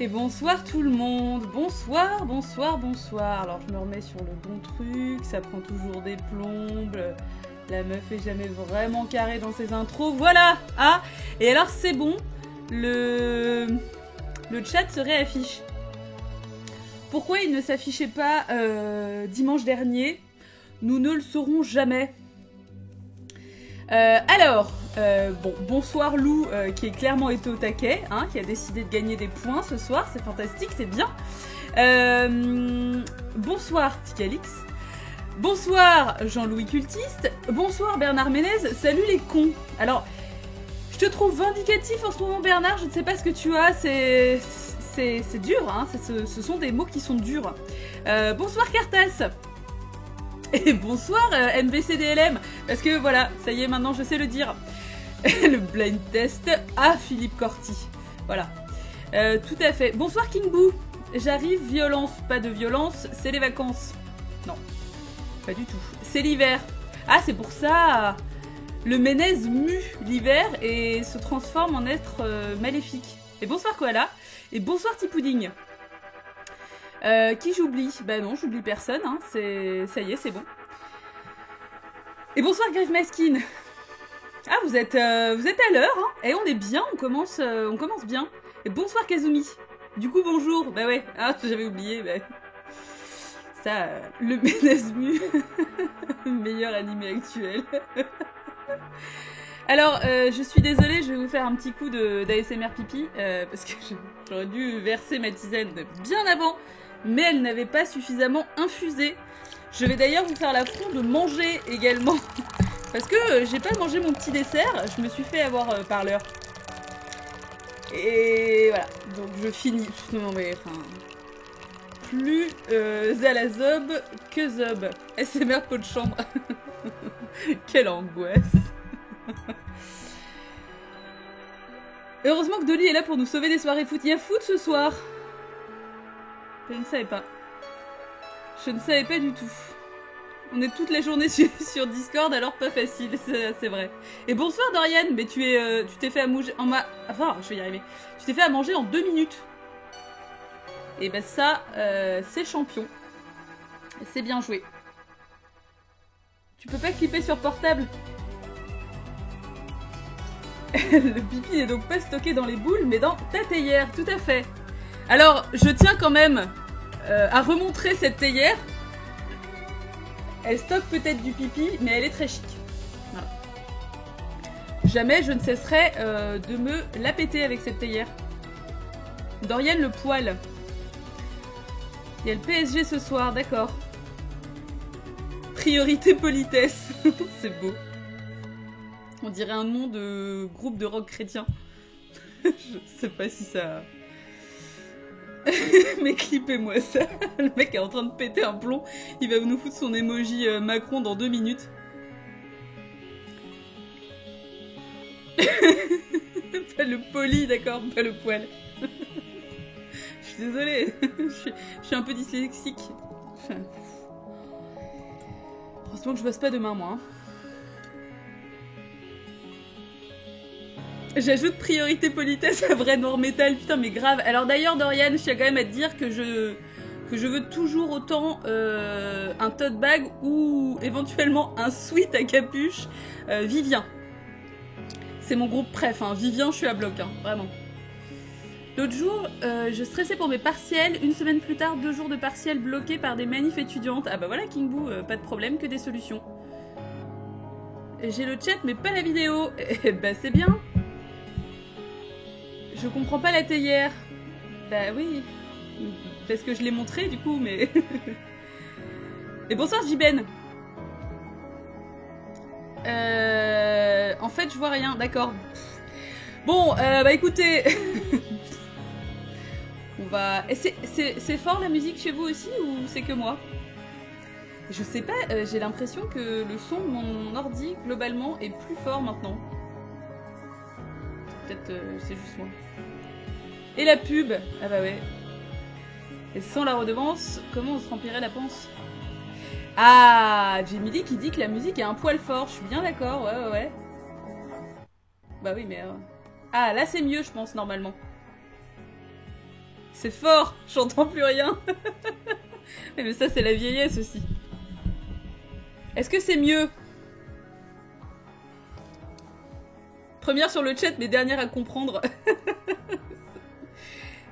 Et bonsoir tout le monde, bonsoir, bonsoir, bonsoir. Alors je me remets sur le bon truc, ça prend toujours des plombes, la meuf est jamais vraiment carrée dans ses intros, voilà. Ah, et alors c'est bon, le chat se réaffiche. Pourquoi il ne s'affichait pas dimanche dernier? Nous ne le saurons jamais. Bon, bonsoir Lou, qui est clairement été au taquet, hein, qui a décidé de gagner des points ce soir, c'est fantastique, c'est bien. Bonsoir Ticalix, bonsoir Jean-Louis Cultiste, bonsoir Bernard Ménez, salut les cons. Alors, je te trouve vindicatif en ce moment Bernard, je ne sais pas ce que tu as, c'est dur, hein, ce sont des mots qui sont durs. Bonsoir Cartas. Et bonsoir NBCDLM, parce que voilà, ça y est, maintenant je sais le dire. Le blind test à Philippe Corti. Voilà. Tout à fait. Bonsoir King Boo. J'arrive, violence, pas de violence, c'est les vacances. Non, pas du tout. C'est l'hiver. Ah, c'est pour ça. Le Ménez mue l'hiver et se transforme en être maléfique. Et bonsoir Koala. Et bonsoir Tipouding. Qui j'oublie? Bah non, j'oublie personne, hein. Ça y est, c'est bon. Et bonsoir Grave Maskin. Ah, vous êtes à l'heure, hein. Et on est bien, on commence bien. Et bonsoir Kazumi. Du coup, bonjour. Bah ouais, ah, j'avais oublié. Bah. Ça, le Ménezmu, meilleur animé actuel. Alors, je suis désolée, je vais vous faire un petit coup d'ASMR pipi, parce que j'aurais dû verser ma tisane bien avant, mais elle n'avait pas suffisamment infusé. Je vais d'ailleurs vous faire l'affront de manger également, parce que j'ai pas mangé mon petit dessert, je me suis fait avoir par l'heure. Et voilà, donc je finis. Non mais enfin... Plus à la zob que zob. SMR pot de chambre. Quelle angoisse. Heureusement que Dolly est là pour nous sauver des soirées foot. Il y a foot ce soir. Je ne savais pas. Je ne savais pas du tout. On est toute la journée sur Discord, alors pas facile, c'est vrai. Et bonsoir Dorian, mais tu t'es fait à manger en Enfin, je vais y arriver. Tu t'es fait à manger en 2 minutes. Et ben ça, c'est champion. C'est bien joué. Tu peux pas clipper sur portable. Le pipi n'est donc pas stocké dans les boules, mais dans ta théière, tout à fait. Alors, je tiens quand même à remontrer cette théière. Elle stocke peut-être du pipi, mais elle est très chic. Voilà. Jamais je ne cesserai de me la péter avec cette théière. Dorian le poil. Il y a le PSG ce soir, d'accord. Priorité politesse. C'est beau. On dirait un nom de groupe de rock chrétien. Je sais pas si ça... Mais clippez-moi ça. Le mec est en train de péter un plomb. Il va nous foutre son emoji Macron dans 2 minutes. Pas le poli, d'accord, pas le poil. Je suis désolée. Je suis un peu dyslexique. Heureusement que je bosse pas demain, moi. J'ajoute priorité politesse à vrai noir métal, putain mais grave. Alors d'ailleurs Dorian, je tiens quand même à te dire que je veux toujours autant un tote bag ou éventuellement un sweat à capuche Vivien. C'est mon groupe préf, hein. Vivien, je suis à bloc, hein, vraiment. L'autre jour, je stressais pour mes partiels. 1 semaine plus tard, 2 jours de partiels bloqués par des manifs étudiantes. Ah bah voilà King Boo, pas de problème, que des solutions. J'ai le chat mais pas la vidéo. Eh bah c'est bien. Je comprends pas la théière. Bah oui. Parce que je l'ai montré du coup, mais... Et bonsoir Jiben. En fait, je vois rien, d'accord. Bon, bah écoutez... On va... C'est fort la musique chez vous aussi ou c'est que moi? Je sais pas, j'ai l'impression que le son de mon ordi, globalement, est plus fort maintenant. Peut-être c'est juste moi. Et la pub. Ah bah ouais. Et sans la redevance, comment on se remplirait la panse? Ah, Jemily qui dit que la musique est un poil fort. Je suis bien d'accord, ouais. Bah oui, mais... Ah, là c'est mieux, je pense, normalement. C'est fort, j'entends plus rien. Mais ça, c'est la vieillesse aussi. Est-ce que c'est mieux? Première sur le chat, mais dernière à comprendre.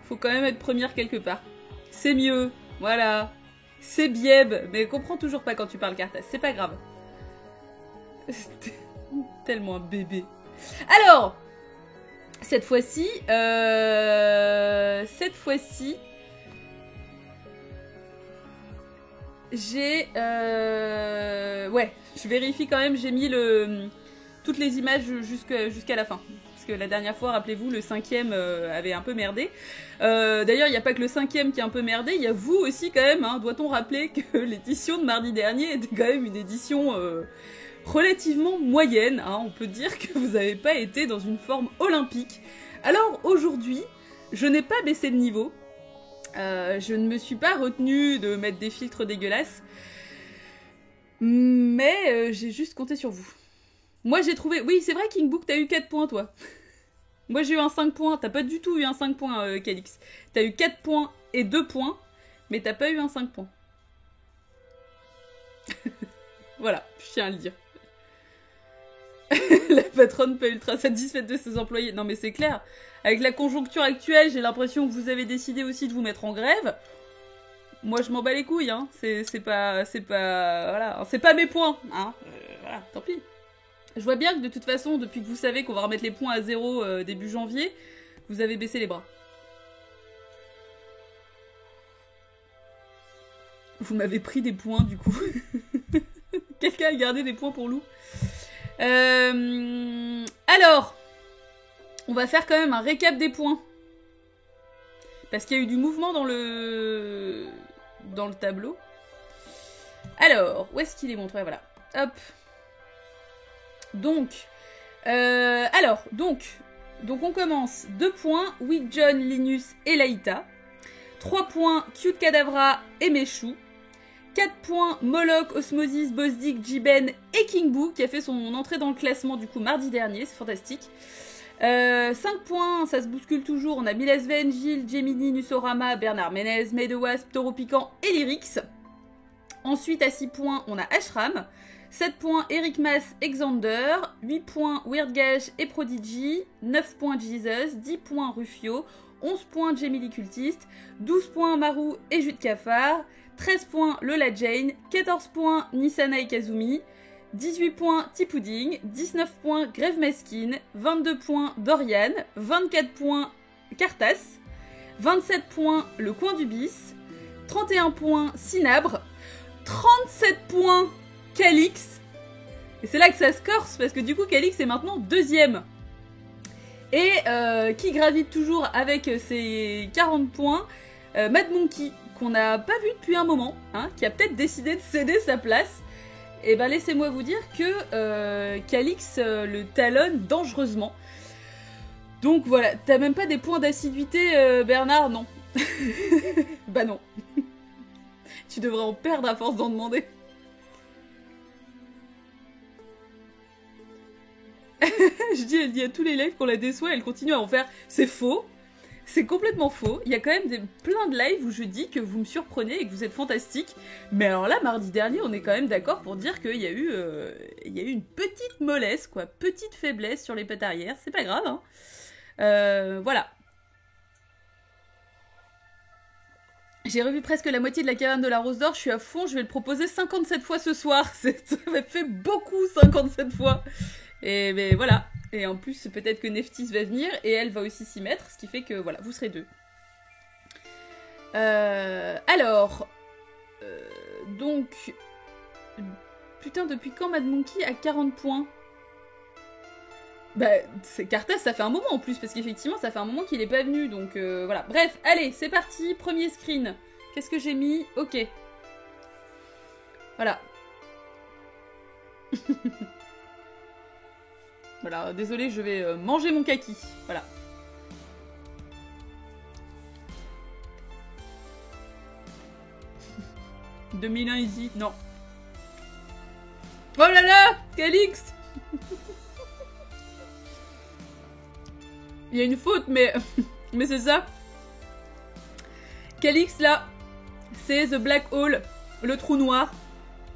Faut quand même être première quelque part. C'est mieux, voilà. C'est bieb, mais comprends toujours pas quand tu parles Cartas, c'est pas grave. Tellement un bébé. Alors, cette fois-ci, j'ai, ouais, je vérifie quand même, j'ai mis toutes les images jusqu'à la fin. Parce que la dernière fois, rappelez-vous, le 5e avait un peu merdé. D'ailleurs, il n'y a pas que le 5e qui a un peu merdé, il y a vous aussi quand même, hein. Doit-on rappeler que l'édition de mardi dernier était quand même une édition relativement moyenne, hein. On peut dire que vous n'avez pas été dans une forme olympique. Alors aujourd'hui, je n'ai pas baissé de niveau. Je ne me suis pas retenue de mettre des filtres dégueulasses. Mais j'ai juste compté sur vous. Moi j'ai trouvé... Oui, c'est vrai, Kingbook, t'as eu 4 points, toi. Moi j'ai eu un 5 points. T'as pas du tout eu un 5 points, Calix. T'as eu 4 points et 2 points, mais t'as pas eu un 5 points. Voilà, je tiens à le dire. La patronne pas ultra satisfaite de ses employés. Non mais c'est clair. Avec la conjoncture actuelle, j'ai l'impression que vous avez décidé aussi de vous mettre en grève. Moi je m'en bats les couilles, hein. C'est pas... Voilà, c'est pas mes points, hein. Voilà, tant pis. Je vois bien que de toute façon, depuis que vous savez qu'on va remettre les points à 0 début janvier, vous avez baissé les bras. Vous m'avez pris des points du coup. Quelqu'un a gardé des points pour Lou. Alors, on va faire quand même un récap des points. Parce qu'il y a eu du mouvement dans le tableau. Alors, où est-ce qu'il est montré? Voilà. Hop. Donc, on commence. 2 points, Weak John, Linus et Laïta. 3 points, Cute Cadavra et Meshu. 4 points, Moloch, Osmosis, Bosdik, Jiben et Kingbook, qui a fait son entrée dans le classement du coup mardi dernier, c'est fantastique. 5 points, ça se bouscule toujours, on a Milasven, Gilles, Gemini, Nusorama, Bernard Ménez, Maid-Wasp, Taureau Piquant et Lyrix. Ensuite à 6 points, on a Ashram. 7 points, Eric Mas, Xander. 8 points, Weird Gash et Prodigy. 9 points, Jesus. 10 points, Rufio. 11 points, Jamie Lee Cultiste. 12 points, Maru et Jus de Cafard. 13 points, Lola Jane. 14 points, Nisana et Kazumi. 18 points, T-Pudding. 19 points, Grève Mesquine. 22 points, Dorian. 24 points, Cartas. 27 points, Le Coin du Bis. 31 points, Cinabre. 37 points, Calix. Et c'est là que ça se corse, parce que du coup, Calix est maintenant 2e. Et qui gravite toujours avec ses 40 points, Mad Monkey, qu'on n'a pas vu depuis un moment, hein, qui a peut-être décidé de céder sa place. Et ben laissez-moi vous dire que Calix le talonne dangereusement. Donc voilà, t'as même pas des points d'assiduité, Bernard? Non. Bah non. Tu devrais en perdre à force d'en demander. Elle dit à tous les lives qu'on la déçoit, elle continue à en faire. C'est faux. C'est complètement faux. Il y a quand même plein de lives où je dis que vous me surprenez et que vous êtes fantastiques. Mais alors là, mardi dernier, on est quand même d'accord pour dire qu'il y a eu une petite mollesse, quoi. Petite faiblesse sur les pattes arrière. C'est pas grave, hein. Voilà. J'ai revu presque la moitié de la caverne de la Rose d'Or, je suis à fond, je vais le proposer 57 fois ce soir. Ça m'a fait beaucoup 57 fois. Et ben voilà. Et en plus, peut-être que Neftis va venir et elle va aussi s'y mettre, ce qui fait que voilà, vous serez 2. Alors, donc, putain, depuis quand Mad Monkey a 40 points? Bah, c'est Cartas, ça fait un moment en plus, parce qu'effectivement, ça fait un moment qu'il est pas venu, donc voilà. Bref, allez, c'est parti, premier screen. Qu'est-ce que j'ai mis? Ok. Voilà. Voilà, désolé, je vais manger mon kaki. Voilà. « 2001 easy, non. Oh là là, Calix. Il y a une faute, mais c'est ça. Calix, là, c'est The Black Hole, le trou noir,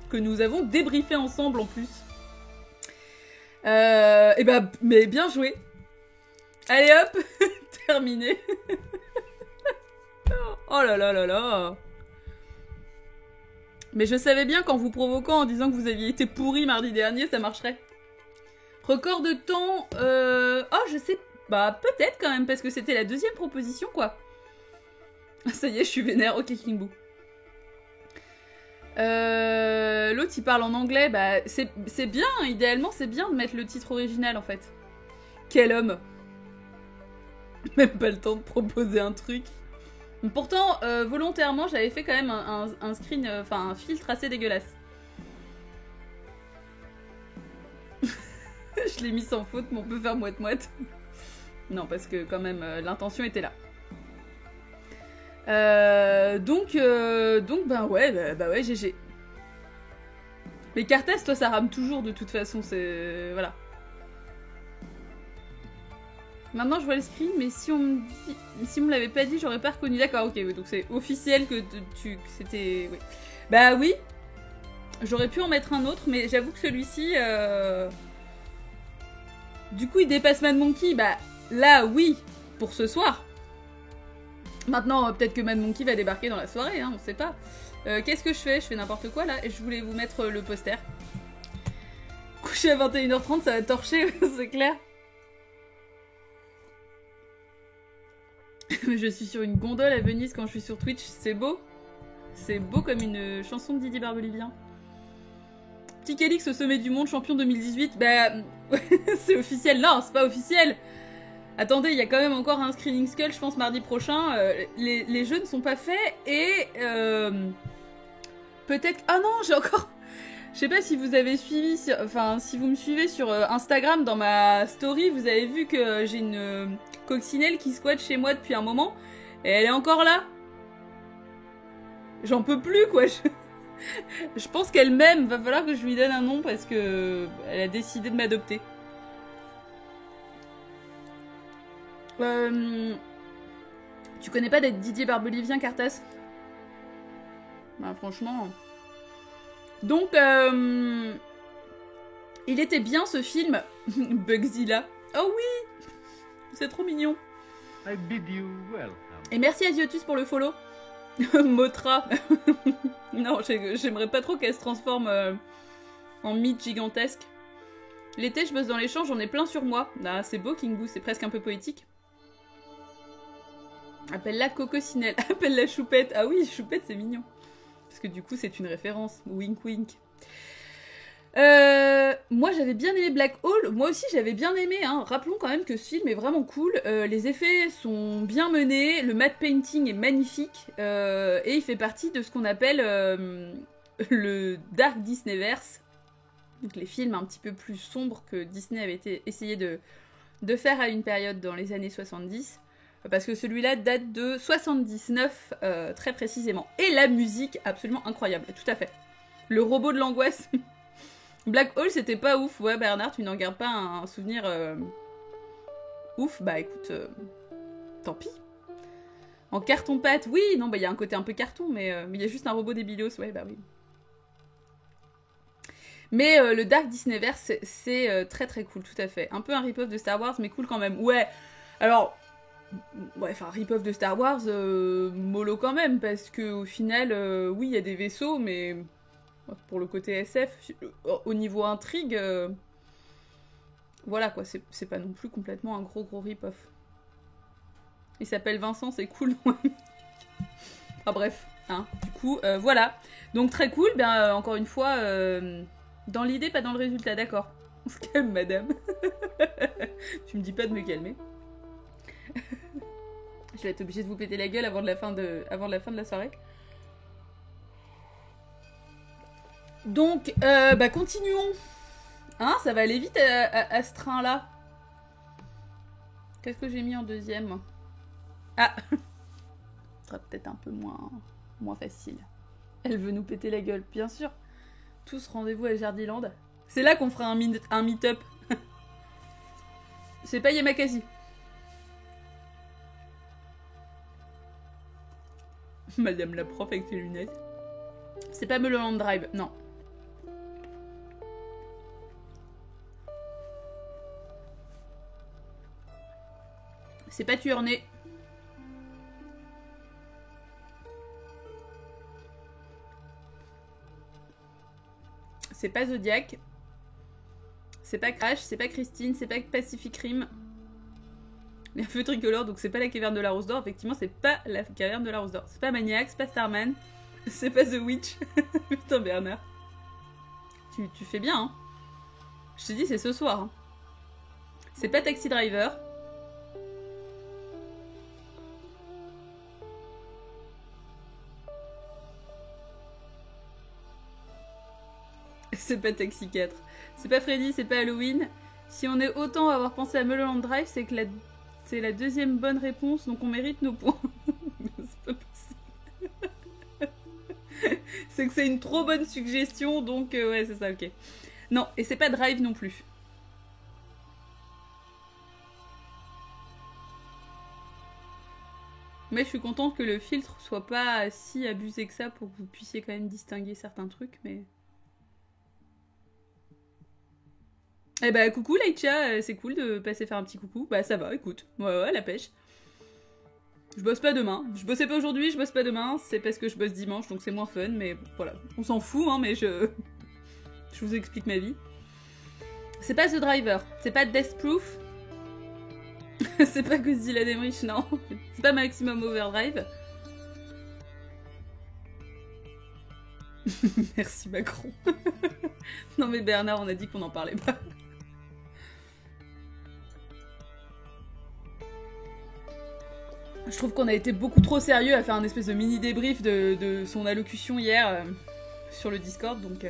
que nous avons débriefé ensemble en plus. Et bah, mais bien joué. Allez hop, terminé. Oh là là là là. Mais je savais bien qu'en vous provoquant en disant que vous aviez été pourri mardi dernier, ça marcherait. Record de temps... Oh, je sais... Bah, peut-être quand même, parce que c'était la deuxième proposition, quoi. Ça y est, je suis vénère. Ok, Kingboo. L'autre, il parle en anglais. Bah, c'est bien, idéalement, c'est bien de mettre le titre original, en fait. Quel homme. Même pas le temps de proposer un truc. Pourtant, volontairement, j'avais fait quand même un screen, enfin un filtre assez dégueulasse. Je l'ai mis sans faute, mais on peut faire moite-moite. Non, parce que quand même, l'intention était là. Donc, ben ouais, bah ouais, GG. Les Cartas, toi, ça rame toujours de toute façon, c'est... Voilà. Maintenant, je vois le screen, mais si on me l'avait pas dit, j'aurais pas reconnu. D'accord, ok, donc c'est officiel que c'était... Oui. Bah oui, j'aurais pu en mettre un autre, mais j'avoue que celui-ci... Du coup, il dépasse Mad Monkey. Bah là, oui, pour ce soir. Maintenant, peut-être que Mad Monkey va débarquer dans la soirée, hein, on sait pas. Qu'est-ce que je fais? Je fais n'importe quoi, là, et je voulais vous mettre le poster. Coucher à 21h30, ça va torcher, c'est clair. Je suis sur une gondole à Venise quand je suis sur Twitch, c'est beau. C'est beau comme une chanson de Didier Barbelivien. Petit Calix au sommet du monde, champion 2018. Bah, c'est officiel. Non, c'est pas officiel. Attendez, il y a quand même encore un Screening Skull, je pense, mardi prochain. Les jeux ne sont pas faits et... peut-être... Ah non, j'ai encore... Je sais pas si vous avez suivi... Enfin, si vous me suivez sur Instagram, dans ma story, vous avez vu que j'ai une coccinelle qui squatte chez moi depuis un moment. Et elle est encore là. J'en peux plus, quoi. Je pense qu'elle m'aime. Va falloir que je lui donne un nom parce que elle a décidé de m'adopter. Tu connais pas d'être Didier Barbelivien, Cartas? Bah, franchement... Donc, il était bien ce film, Bugzilla. Oh oui, c'est trop mignon. I bid you welcome. Et merci Aziotus pour le follow. Motra. Non, j'aimerais pas trop qu'elle se transforme en mythe gigantesque. L'été, je bosse dans les champs, j'en ai plein sur moi. Ah, c'est beau, Kingboo, c'est presque un peu poétique. Appelle-la Cococinelle. Appelle-la Choupette. Ah oui, Choupette, c'est mignon. Parce que du coup, c'est une référence. Wink wink. Moi, j'avais bien aimé Black Hole. Moi aussi, j'avais bien aimé. Hein. Rappelons quand même que ce film est vraiment cool. Les effets sont bien menés. Le matte painting est magnifique. Et il fait partie de ce qu'on appelle le Dark Disneyverse. Donc les films un petit peu plus sombres que Disney avait essayé de faire à une période dans les années 70. Parce que celui-là date de 79, très précisément. Et la musique, absolument incroyable, tout à fait. Le robot de l'angoisse. Black Hole, c'était pas ouf. Ouais, Bernard, tu n'en gardes pas un souvenir ouf. Bah écoute, tant pis. En carton-pâte, oui, non, bah il y a un côté un peu carton, mais il y a juste un robot débilos, ouais, bah oui. Mais le Dark Disneyverse, c'est très très cool, tout à fait. Un peu un rip-off de Star Wars, mais cool quand même. Ouais, alors... Ouais, enfin, rip-off de Star Wars, mollo quand même, parce que au final, oui, il y a des vaisseaux, mais pour le côté SF, au niveau intrigue, voilà quoi, c'est pas non plus complètement un gros rip-off. Il s'appelle Vincent, c'est cool. Ah bref, hein, du coup, voilà. Donc très cool, bien encore une fois, dans l'idée, pas dans le résultat, d'accord. On se calme, madame. Tu me dis pas de me calmer. Je vais être obligée de vous péter la gueule avant la fin de la soirée. Donc, bah continuons. Hein, ça va aller vite à ce train-là. Qu'est-ce que j'ai mis en deuxième? Ah, ce sera peut-être un peu moins facile. Elle veut nous péter la gueule, bien sûr. Tous rendez-vous à Jardiland. C'est là qu'on fera un meet-up. C'est pas Yamakasi. Madame la prof avec ses lunettes. C'est pas Mulholland Drive, non. C'est pas Tuernay. C'est pas Zodiac. C'est pas Crash, c'est pas Christine, c'est pas Pacific Rim. Les feux tricolores, donc c'est pas la caverne de la Rose d'Or. Effectivement, c'est pas la caverne de la Rose d'Or. C'est pas Maniac, c'est pas Starman. C'est pas The Witch. Putain, Bernard. Tu fais bien, hein. Je te dis, c'est ce soir. Hein. C'est pas Taxi Driver. C'est pas Taxi 4. C'est pas Freddy, c'est pas Halloween. Si on est autant à avoir pensé à Mulholland Drive, c'est que c'est la deuxième bonne réponse, donc on mérite nos points. C'est pas possible. C'est que c'est une trop bonne suggestion, donc ouais, c'est ça, ok. Non, et c'est pas Drive non plus. Mais je suis contente que le filtre soit pas si abusé que ça pour que vous puissiez quand même distinguer certains trucs, mais... Eh bah coucou Laïcha, c'est cool de passer faire un petit coucou. Bah ça va, écoute, ouais, la pêche. Je bosse pas demain. Je bossais pas aujourd'hui, je bosse pas demain. C'est parce que je bosse dimanche, donc c'est moins fun, mais voilà. On s'en fout, hein, mais je vous explique ma vie. C'est pas The Driver, c'est pas Death Proof. C'est pas Godzilla Demrich, non. C'est pas Maximum Overdrive. Merci Macron. Non mais Bernard, on a dit qu'on n'en parlait pas. Je trouve qu'on a été beaucoup trop sérieux à faire un espèce de mini débrief de son allocution hier sur le Discord, donc...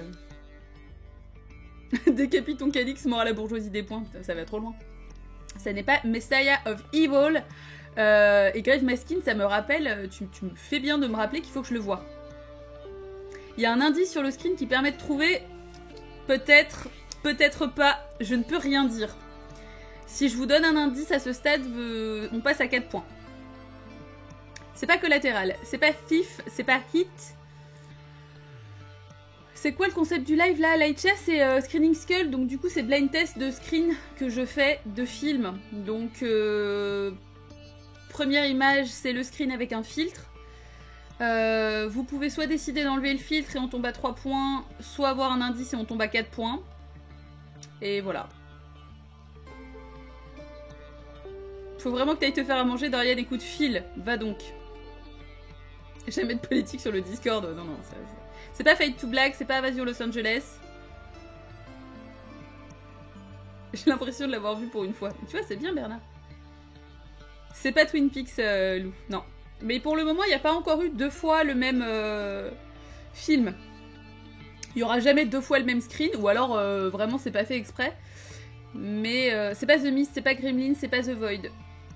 Décapite ton Calix, mort à la bourgeoisie des points. Putain, ça va trop loin. Ça n'est pas Messiah of Evil. Et Grave Maskin, ça me rappelle... Tu me fais bien de me rappeler qu'il faut que je le voie. Il y a un indice sur le screen qui permet de trouver... Peut-être, peut-être pas. Je ne peux rien dire. Si je vous donne un indice à ce stade, on passe à 4 points. C'est pas Collatéral, c'est pas Thief, c'est pas Hit. C'est quoi le concept du live là? Lightcha, c'est Screening Skull, donc du coup c'est blind test de screen que je fais de film. Donc première image, c'est le screen avec un filtre. Vous pouvez soit décider d'enlever le filtre et on tombe à 3 points, soit avoir un indice et on tombe à 4 points. Et voilà. Faut vraiment que t'ailles te faire à manger, Dorian, écoute, file, va donc. Jamais de politique sur le Discord, non, ça... C'est pas Fade to Black, c'est pas Invasion Los Angeles. J'ai l'impression de l'avoir vu pour une fois. Tu vois, c'est bien, Bernard. C'est pas Twin Peaks, Lou, non. Mais pour le moment, il n'y a pas encore eu 2 fois le même film. Il y aura jamais 2 fois le même screen, ou alors vraiment c'est pas fait exprès. Mais c'est pas The Mist, c'est pas Gremlin, c'est pas The Void.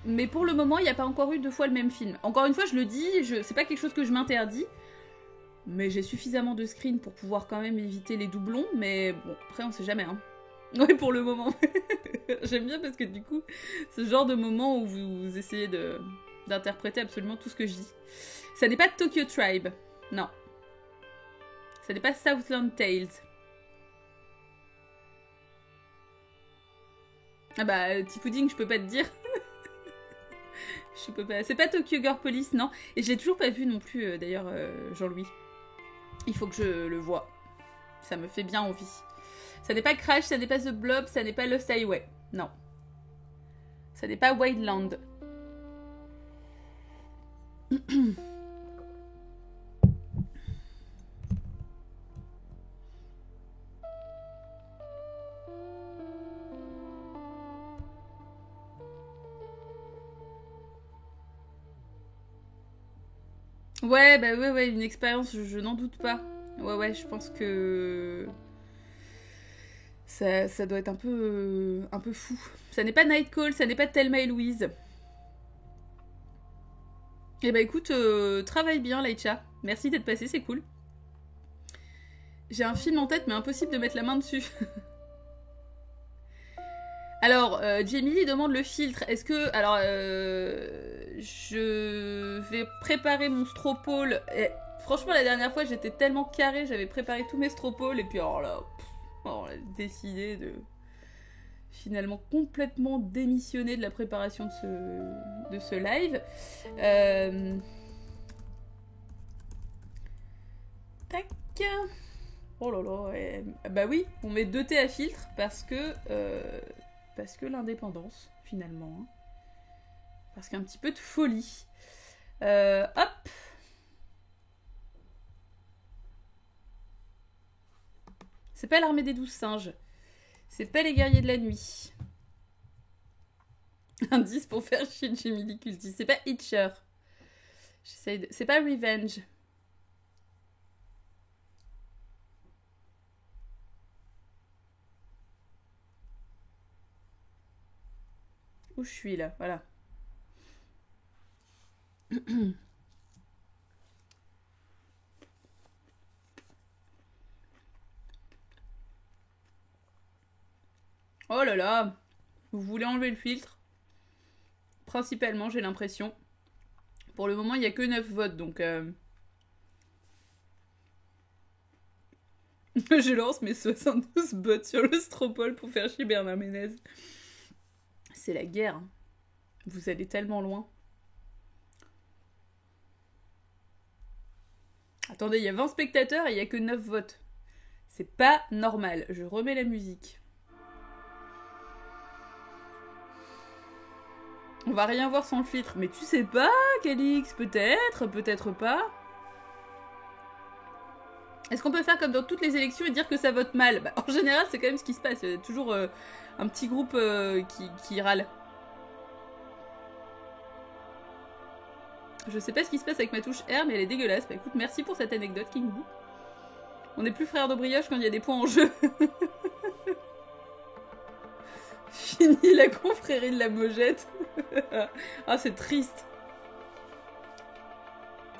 Mais pour le moment, il n'y a pas encore eu 2 fois le même film. Encore une fois, je le dis, c'est pas quelque chose que je m'interdis. Mais j'ai suffisamment de screens pour pouvoir quand même éviter les doublons. Mais bon, après on sait jamais, hein. Ouais, pour le moment. J'aime bien parce que du coup, ce genre de moment où vous essayez d'interpréter absolument tout ce que je dis. Ça n'est pas Tokyo Tribe. Non. Ça n'est pas Southland Tales. Ah bah, T-Pudding, je peux pas te dire. Je peux pas. C'est pas Tokyo Girl Police, non. Et je l'ai toujours pas vu non plus, d'ailleurs, Jean-Louis. Il faut que je le voie. Ça me fait bien envie. Ça n'est pas Crash, ça n'est pas The Blob, ça n'est pas Lost Highway. Non. Ça n'est pas Wildland. Ouais, bah ouais, une expérience, je n'en doute pas. Ouais, je pense que... Ça doit être un peu fou. Ça n'est pas Nightcall, ça n'est pas Thelma et Louise. Eh bah écoute, travaille bien, Laïcha. Merci d'être passé, c'est cool. J'ai un film en tête, mais impossible de mettre la main dessus. Alors, Jamie demande le filtre. Est-ce que... Alors, je vais préparer mon stropole. Et, franchement, la dernière fois, j'étais tellement carrée, j'avais préparé tous mes stropoles. Et puis, alors là, on a décidé de... finalement complètement démissionner de la préparation de ce live. Tac. Oh là là. Bah oui, on met 2 thés à filtre parce que l'indépendance, finalement. Hein. Parce qu'un petit peu de folie. Hop. C'est pas l'armée des 12 singes. C'est pas les guerriers de la nuit. Indice pour faire chier Jamie Lee Curtis. C'est pas Hitcher. C'est pas Revenge. Où je suis là, voilà. Oh là là. Vous voulez enlever le filtre? Principalement, j'ai l'impression. Pour le moment, il n'y a que 9 votes, donc... Je lance mes 72 bots sur le stropole pour faire chier Bernard Ménez. C'est la guerre. Hein. Vous allez tellement loin. Attendez, il y a 20 spectateurs et il n'y a que 9 votes. C'est pas normal. Je remets la musique. On va rien voir sans le filtre. Mais tu sais pas, Calix, peut-être, peut-être pas. Est-ce qu'on peut faire comme dans toutes les élections et dire que ça vote mal? Bah, en général, c'est quand même ce qui se passe. Il y a toujours un petit groupe qui râle. Je sais pas ce qui se passe avec ma touche R, mais elle est dégueulasse. Bah écoute, merci pour cette anecdote, King Boo. On n'est plus frères de brioche quand il y a des points en jeu. Fini la confrérie de la Mojette. Ah, c'est triste.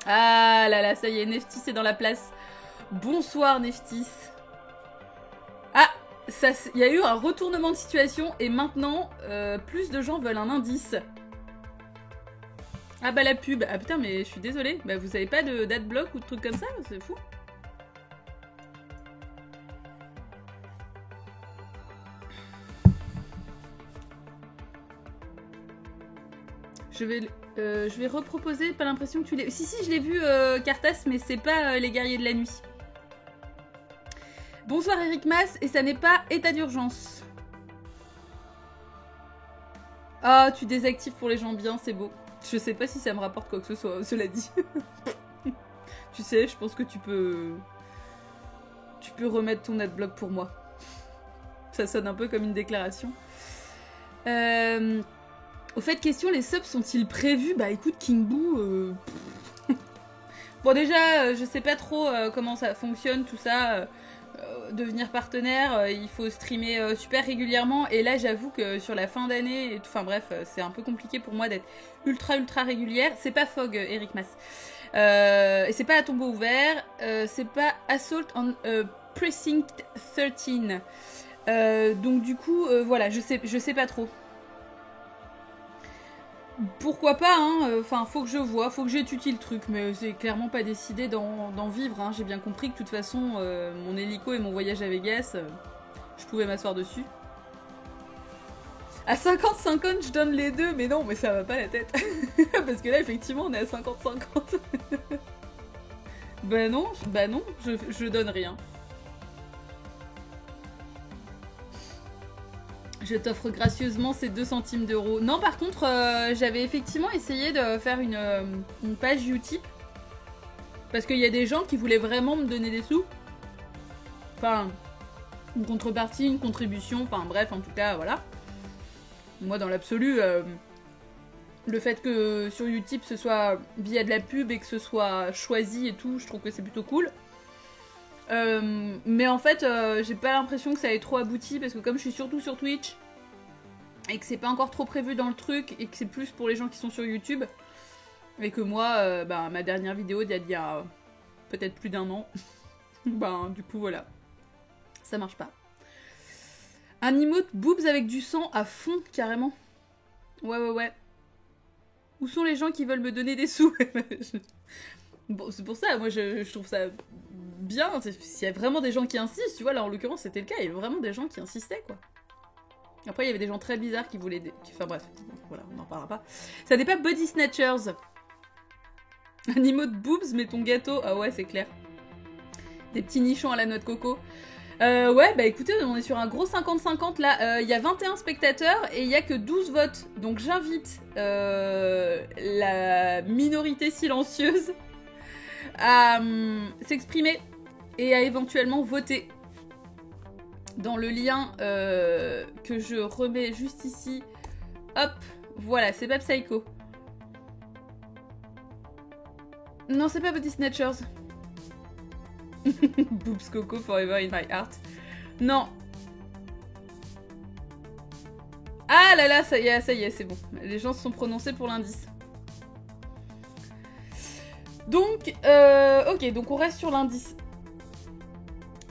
Ah là là, ça y est, Neftis est dans la place. Bonsoir, Neftis. Ah, il y a eu un retournement de situation et maintenant, plus de gens veulent un indice. Ah bah la pub. Ah putain, mais je suis désolée. Bah vous avez pas de d'adblock ou de trucs comme ça? C'est fou. Je vais reproposer, pas l'impression que tu l'aies... Si, je l'ai vu, Cartas, mais c'est pas les guerriers de la nuit. Bonsoir Eric Mas, et ça n'est pas état d'urgence. Ah, tu désactives pour les gens bien, c'est beau. Je sais pas si ça me rapporte quoi que ce soit, cela dit. Tu sais, je pense que tu peux remettre ton adblock pour moi. Ça sonne un peu comme une déclaration. Au fait, question, les subs sont-ils prévus? Bah écoute, King Boo... Bon déjà, je sais pas trop comment ça fonctionne, tout ça. Devenir partenaire, il faut streamer super régulièrement. Et là, j'avoue que sur la fin d'année, enfin bref, c'est un peu compliqué pour moi d'être ultra régulière. C'est pas Fog, Eric Mas. Et c'est pas à tombeau ouvert. C'est pas Assault on Precinct 13. Donc du coup, voilà, je sais pas trop. Pourquoi pas, hein, enfin, faut que je vois, faut que j'étudie le truc, mais c'est clairement pas décidé d'en vivre, hein. J'ai bien compris que de toute façon, mon hélico et mon voyage à Vegas, je pouvais m'asseoir dessus. À 50-50, je donne les deux, mais non, mais ça va pas la tête. Parce que là, effectivement, on est à 50-50. Bah non, je donne rien. Je t'offre gracieusement ces 2 centimes d'euros. Non, par contre, j'avais effectivement essayé de faire une page Utip. Parce qu'il y a des gens qui voulaient vraiment me donner des sous. Enfin, une contrepartie, une contribution, enfin bref, en tout cas, voilà. Moi, dans l'absolu, le fait que sur Utip, ce soit via de la pub et que ce soit choisi et tout, je trouve que c'est plutôt cool. Mais en fait, j'ai pas l'impression que ça ait trop abouti parce que comme je suis surtout sur Twitch et que c'est pas encore trop prévu dans le truc et que c'est plus pour les gens qui sont sur YouTube et que moi, ma dernière vidéo d'il y a peut-être plus d'1 an, du coup voilà, ça marche pas. Un emote boobs avec du sang à fond, carrément. Ouais. Où sont les gens qui veulent me donner des sous? Bon, c'est pour ça, moi je trouve ça bien. S'il y a vraiment des gens qui insistent, tu vois, là en l'occurrence c'était le cas, il y avait vraiment des gens qui insistaient, quoi. Après, il y avait des gens très bizarres qui voulaient... Enfin bref, voilà, on n'en parlera pas. Ça n'est pas Body Snatchers. Un emote boobs, mais ton gâteau... Ah ouais, c'est clair. Des petits nichons à la noix de coco. Ouais, bah écoutez, on est sur un gros 50-50 là. Il y a 21 spectateurs et il n'y a que 12 votes. Donc j'invite la minorité silencieuse à s'exprimer et à éventuellement voter. Dans le lien que je remets juste ici. Hop, voilà, c'est pas Psycho. Non, c'est pas Body Snatchers. Boobs Coco Forever in my heart. Non. Ah là là, ça y est, c'est bon. Les gens se sont prononcés pour l'indice. Donc, ok, donc on reste sur l'indice.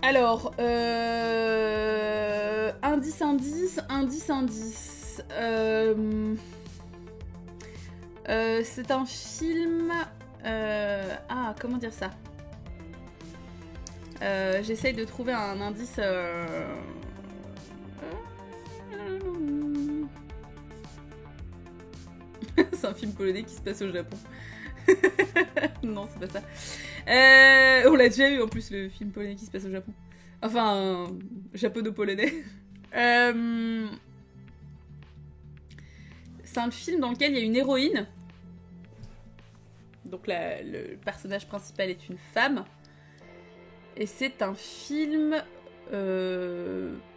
Alors, indice. C'est un film... Ah, comment dire ça? J'essaye de trouver un indice... C'est un film polonais qui se passe au Japon. Non, c'est pas ça. On l'a déjà eu en plus, le film polonais qui se passe au Japon. Enfin, japono-polonais. C'est un film dans lequel il y a une héroïne. Donc le personnage principal est une femme. Et c'est un film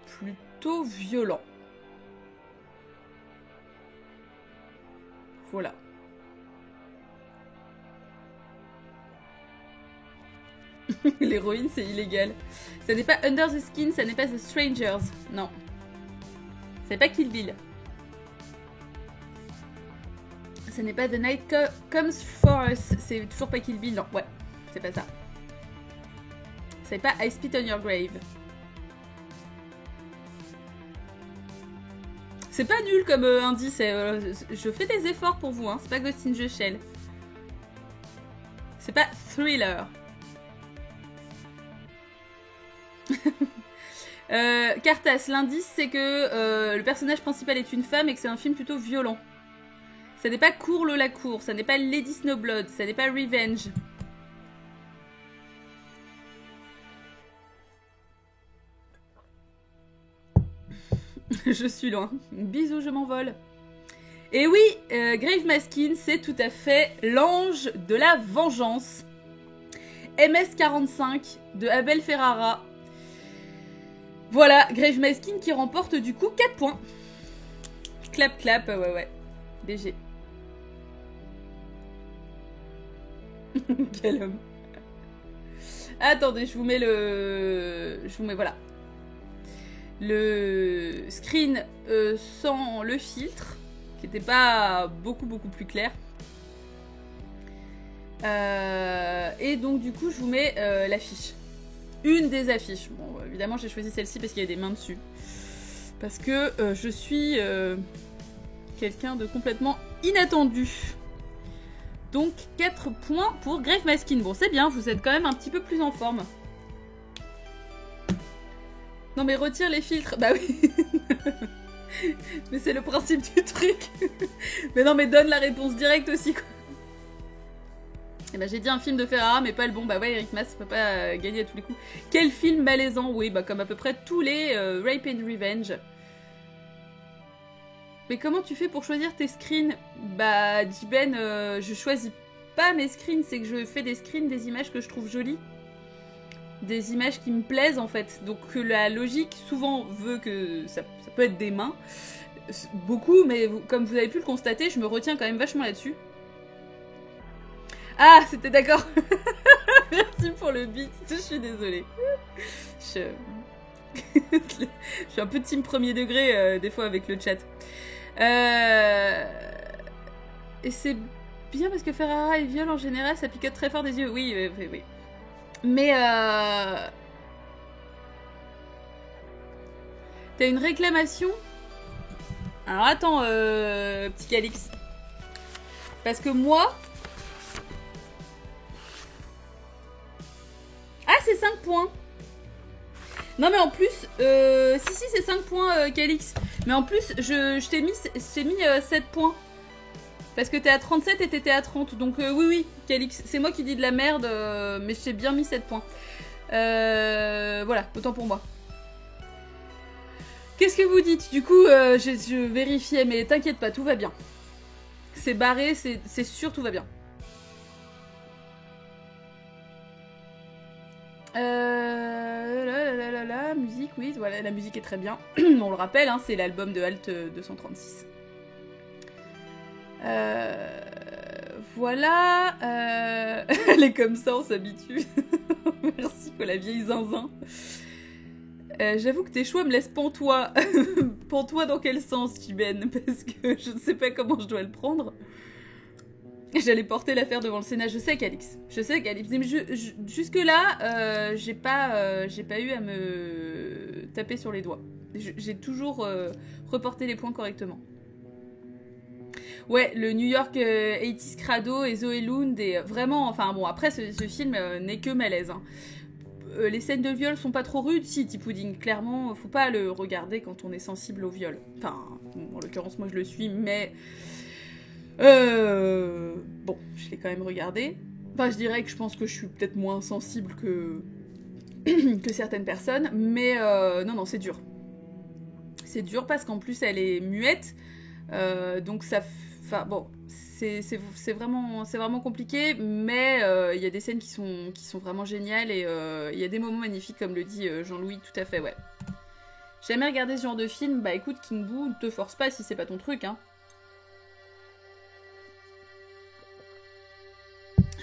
plutôt violent. Voilà. L'héroïne, c'est illégal. Ça n'est pas Under the Skin, ça n'est pas The Strangers. Non. C'est pas Kill Bill. Ça n'est pas The Night Comes For Us. C'est toujours pas Kill Bill, non. Ouais, c'est pas ça. C'est pas I Spit on Your Grave. C'est pas nul comme indice. Je fais des efforts pour vous, hein. C'est pas Ghost in the Shell. C'est pas Thriller. Cartas, l'indice c'est que le personnage principal est une femme et que c'est un film plutôt violent. Ça n'est pas Cour Lola Cour, ça n'est pas Lady Snowblood, ça n'est pas Revenge. Je suis loin. Bisous, je m'envole. Et oui, Grave Maskin, c'est tout à fait l'ange de la vengeance. MS45 de Abel Ferrara. Voilà, Grave Maskin qui remporte du coup 4 points. Clap, clap, ouais. BG. Quel homme. Attendez, je vous mets voilà. Le screen sans le filtre, qui n'était pas beaucoup plus clair. Et donc du coup, je vous mets l'affiche. Une des affiches. Bon, évidemment, j'ai choisi celle-ci parce qu'il y a des mains dessus. Parce que je suis quelqu'un de complètement inattendu. Donc 4 points pour Grave Maskin. Bon, c'est bien, vous êtes quand même un petit peu plus en forme. Non mais retire les filtres. Bah oui. Mais c'est le principe du truc. Mais non mais donne la réponse directe aussi, quoi. Et bah j'ai dit un film de Ferrara mais pas le bon. Bah ouais, Eric Mas peut pas gagner à tous les coups. Quel film malaisant. Oui, bah comme à peu près tous les Rape and Revenge. Mais comment tu fais pour choisir tes screens? Bah Jiben, je choisis pas mes screens, c'est que je fais des screens des images que je trouve jolies. Des images qui me plaisent en fait. Donc la logique souvent veut que ça peut être des mains. Beaucoup, mais comme vous avez pu le constater, je me retiens quand même vachement là-dessus. Ah, c'était d'accord. Merci pour le beat, je suis désolée. Je suis un peu team premier degré des fois avec le chat. Et c'est bien parce que Ferrara et viol en général, ça picote très fort des yeux. Oui. Mais T'as une réclamation? Alors attends, petit Calix. Parce que moi... Ah, c'est 5 points. Non mais en plus, si c'est 5 points Calix. Mais en plus, je t'ai mis 7 points. Parce que t'es à 37 et t'étais à 30. Donc oui, Calix, c'est moi qui dis de la merde, mais je t'ai bien mis 7 points. Voilà, autant pour moi. Qu'est-ce que vous dites? Du coup, je vérifiais, mais t'inquiète pas, tout va bien. C'est barré, c'est sûr, tout va bien. La musique, oui, voilà, la musique est très bien. On le rappelle, hein, c'est l'album de Alt 236. Voilà. Elle est comme ça, on s'habitue. Merci pour la vieille zinzin. J'avoue que tes choix me laissent pantois. Pantois dans quel sens, Tiben? Parce que je ne sais pas comment je dois le prendre. J'allais porter l'affaire devant le Sénat. Je sais qu'Alix. Mais jusque-là, j'ai pas eu à me taper sur les doigts. J'ai toujours reporté les points correctement. Ouais, le New York 80's Crado et Zoé Lund et vraiment, enfin bon, après ce film n'est que malaise. Hein. Les scènes de viol sont pas trop rudes, si, T-Pudding, clairement, faut pas le regarder quand on est sensible au viol. Enfin, en l'occurrence, moi je le suis, mais... Bon, je l'ai quand même regardé. Enfin, je dirais que je pense que je suis peut-être moins sensible que certaines personnes, mais non, c'est dur. C'est dur parce qu'en plus, elle est muette, donc ça... Enfin, bon, c'est vraiment compliqué, mais il y a des scènes qui sont vraiment géniales et il y a des moments magnifiques, comme le dit Jean-Louis, tout à fait, ouais. J'ai jamais regardé ce genre de film, bah écoute, King Boo, ne te force pas si c'est pas ton truc, hein.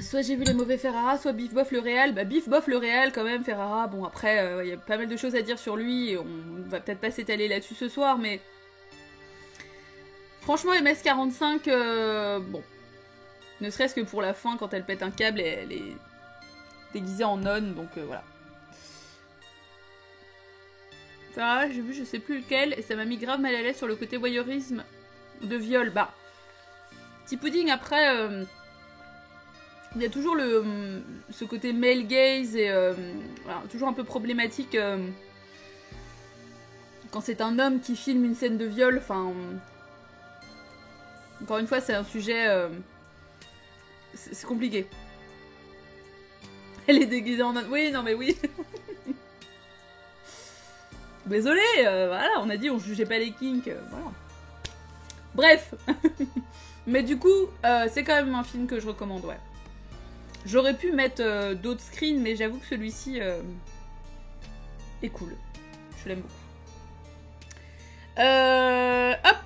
Soit j'ai vu les mauvais Ferrara, soit Biff Boff le Réal. Bah Biff Boff le Réal quand même, Ferrara, bon après, y a pas mal de choses à dire sur lui, et on va peut-être pas s'étaler là-dessus ce soir, mais... Franchement, MS-45, bon. Ne serait-ce que pour la fin, quand elle pète un câble, elle est déguisée en nonne, donc voilà. Ferrara, j'ai vu, je sais plus lequel, et ça m'a mis grave mal à l'aise sur le côté voyeurisme de viol. Bah, T-Pudding, après... il y a toujours ce côté male gaze et voilà, toujours un peu problématique quand c'est un homme qui filme une scène de viol. Enfin, encore une fois, c'est un sujet, c'est compliqué. Elle est déguisée en... Oui, non mais oui. Désolée, voilà, on a dit on jugeait pas les kinks, voilà. Bref. Mais du coup, c'est quand même un film que je recommande, ouais. J'aurais pu mettre d'autres screens, mais j'avoue que celui-ci est cool. Je l'aime beaucoup. Hop.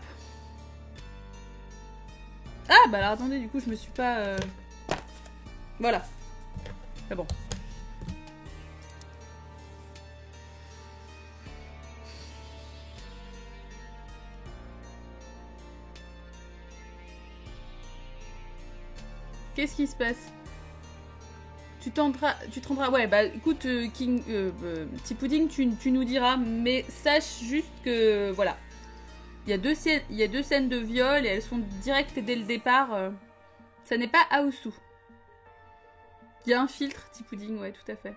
Ah, bah alors attendez, du coup, je me suis pas... Voilà. C'est bon. Qu'est-ce qui se passe? Tu te rendras... Ouais, bah écoute, T-Pudding, tu nous diras, mais sache juste que, voilà. Il y a deux scènes de viol et elles sont directes dès le départ. Ça n'est pas Aosu. Il y a un filtre, T-Pudding, ouais, tout à fait.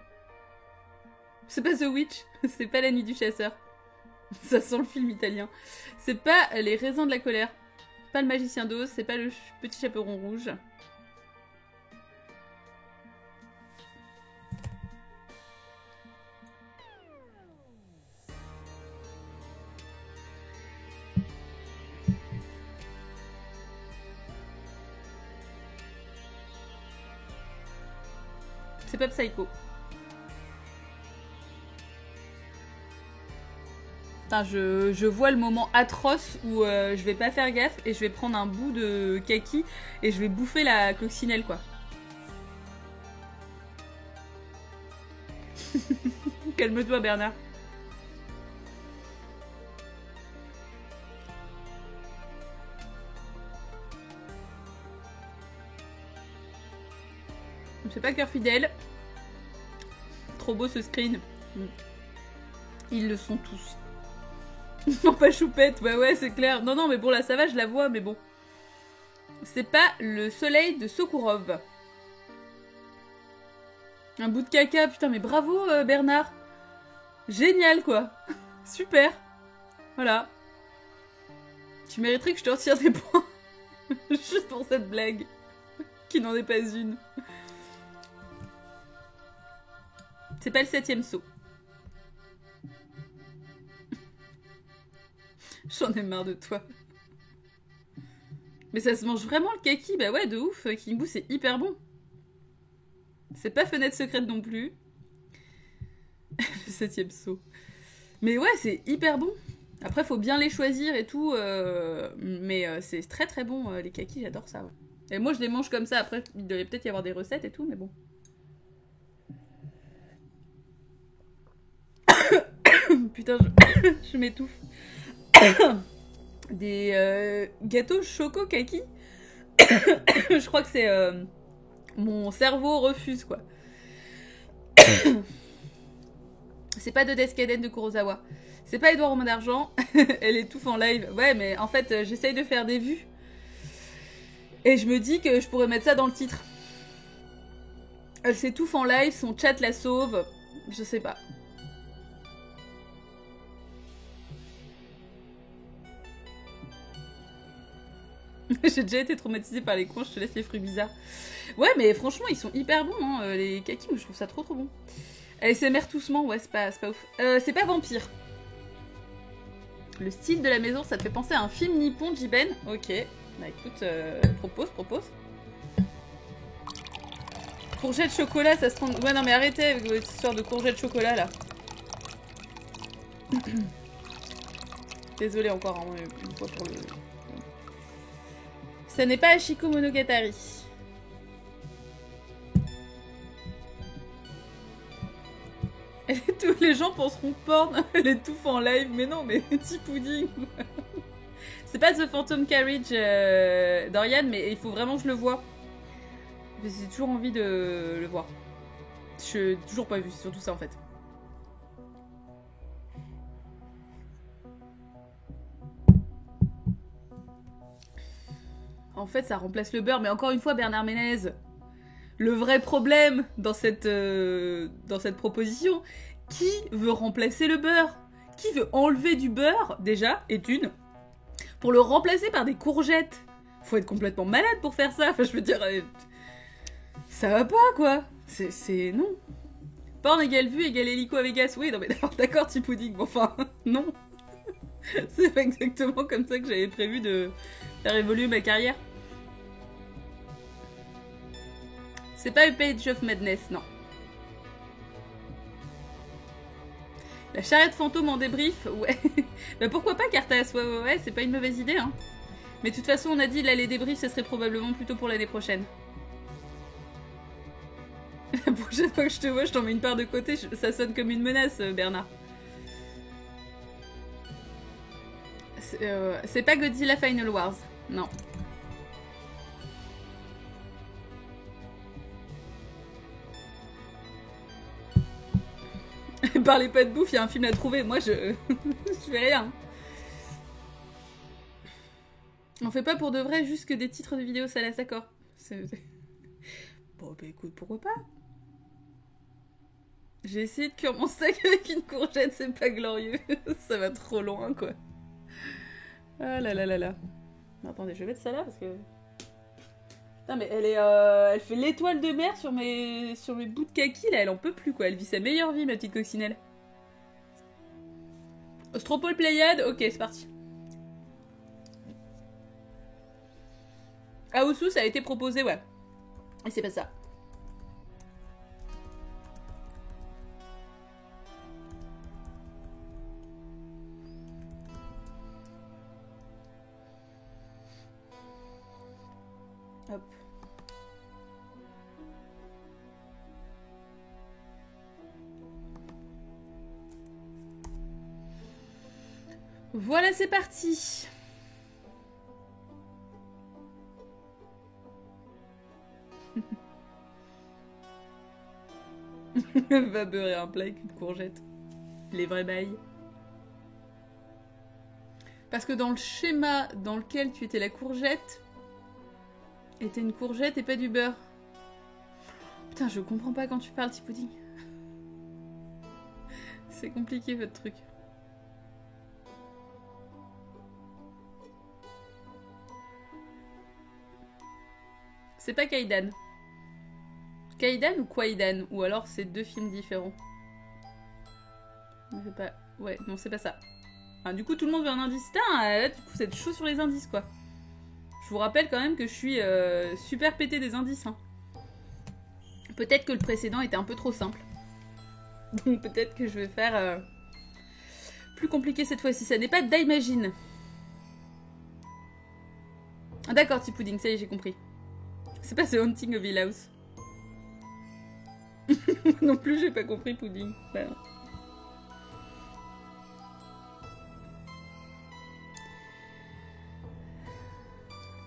C'est pas The Witch, c'est pas La Nuit du Chasseur. Ça sent le film italien. C'est pas Les Raisins de la Colère. Pas Le Magicien d'Oz, c'est pas Le Petit Chaperon Rouge. C'est pas Psycho. Putain, je vois le moment atroce où je vais pas faire gaffe et je vais prendre un bout de kaki et je vais bouffer la coccinelle, quoi. Calme-toi, Bernard. C'est pas cœur fidèle. Trop beau ce screen. Ils le sont tous. Non, pas choupette, ouais, c'est clair. Non, non, mais bon, là, ça va, je la vois, mais bon. C'est pas le soleil de Sokourov. Un bout de caca, putain, mais bravo, Bernard. Génial, quoi. Super. Voilà. Tu mériterais que je te retire des points. Juste pour cette blague. Qui n'en est pas une. C'est pas le 7ème saut. J'en ai marre de toi. Mais ça se mange vraiment le kaki? Bah ouais, de ouf. Kingboo, c'est hyper bon. C'est pas fenêtre secrète non plus. Le 7ème saut. Mais ouais, c'est hyper bon. Après, faut bien les choisir et tout. Mais c'est très très bon, les kakis, j'adore ça. Ouais. Et moi, je les mange comme ça. Après, il devait peut-être y avoir des recettes et tout, mais bon. Putain, je m'étouffe. Des gâteaux choco kaki. Je crois que c'est... mon cerveau refuse, quoi. C'est pas de Deskaden de Kurosawa. C'est pas Edouard aux mains d'argent. Elle étouffe en live. Ouais, mais en fait, j'essaye de faire des vues. Et je me dis que je pourrais mettre ça dans le titre. Elle s'étouffe en live, son chat la sauve. Je sais pas. J'ai déjà été traumatisée par les cons, je te laisse les fruits bizarres. Ouais, mais franchement, ils sont hyper bons, hein, les kakis, moi je trouve ça trop trop bon. ASMR toussement, ouais, c'est pas ouf. C'est pas vampire. Le style de la maison, ça te fait penser à un film nippon, Jiben. Ok, bah écoute, propose. Courgette chocolat, ça se trompe. Ouais, non, mais arrêtez avec votre histoire de courgette chocolat là. Désolée encore, hein, une fois pour le. Ça n'est pas Ashiko Monogatari. Tous les gens penseront porn, elle étouffe en live, mais non, mais petit pudding. C'est pas The Phantom Carriage Dorian, mais il faut vraiment que je le voie. J'ai toujours envie de le voir. Je l'ai toujours pas vu, c'est surtout ça en fait. En fait, ça remplace le beurre, mais encore une fois, Bernard Ménez, le vrai problème dans cette proposition, qui veut remplacer le beurre? Qui veut enlever du beurre, déjà, et d'une, pour le remplacer par des courgettes? Faut être complètement malade pour faire ça, enfin je veux dire... ça va pas, quoi. C'est... non. Porn égale vue égale hélico à Vegas. Oui, non mais d'accord, petit pudding, mais enfin, non. C'est pas exactement comme ça que j'avais prévu de faire évoluer ma carrière. C'est pas Page of Madness, non. La charrette fantôme en débrief, ouais. Bah pourquoi pas, Cartas, ouais, c'est pas une mauvaise idée, hein. Mais de toute façon, on a dit, là, les débriefs, ça serait probablement plutôt pour l'année prochaine. La prochaine fois que je te vois, je t'en mets une part de côté, ça sonne comme une menace, Bernard. C'est pas Godzilla Final Wars, non. Parlez pas de bouffe, il y a un film à trouver. Moi, je fais rien. On fait pas pour de vrai juste que des titres de vidéos, ça laisse d'accord. Bon, bah écoute, pourquoi pas? J'ai essayé de cuire mon steak avec une courgette, c'est pas glorieux. Ça va trop loin, quoi. Ah là là là là. Attendez, je vais mettre ça là parce que... Putain, mais elle fait l'étoile de mer sur mes bouts de kaki, là, elle en peut plus, quoi. Elle vit sa meilleure vie, ma petite coccinelle. Ostropole Pléiade, ok, c'est parti. Aosu, ça a été proposé, ouais. Et c'est pas ça. Hop. Voilà, c'est parti. Va beurrer un plat avec une courgette. Les vrais bails. Parce que dans le schéma dans lequel tu étais la courgette, était une courgette et pas du beurre. Putain, je comprends pas quand tu parles, petit pudding. C'est compliqué votre truc. C'est pas Kaidan. Kaidan ou Kwaidan? Ou alors c'est deux films différents. Pas... Ouais, non, c'est pas ça. Ah, du coup, tout le monde veut un indice. Putain, là, du coup, c'est chaud sur les indices, quoi. Je vous rappelle quand même que je suis super pété des indices. Hein. Peut-être que le précédent était un peu trop simple. Donc peut-être que je vais faire plus compliqué cette fois-ci. Ça n'est pas d'Imagine. Ah, d'accord, petit pudding, ça y est, j'ai compris. C'est pas The Haunting of Hill House. Non plus, j'ai pas compris, pudding. Bah, non.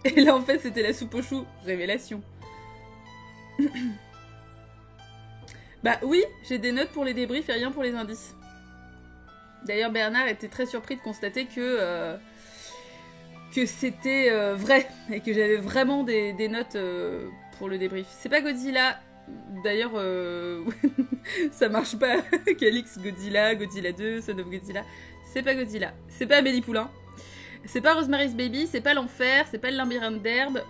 Et là, en fait, c'était la soupe aux choux. Révélation. Bah oui, j'ai des notes pour les débriefs et rien pour les indices. D'ailleurs, Bernard était très surpris de constater que c'était vrai. Et que j'avais vraiment des notes pour le débrief. C'est pas Godzilla. D'ailleurs, ça marche pas. Calix, Godzilla, Godzilla 2, Son of Godzilla. C'est pas Godzilla. C'est pas Amélie Poulain. C'est pas Rosemary's Baby, c'est pas l'enfer, c'est pas le labyrinthe d'herbe.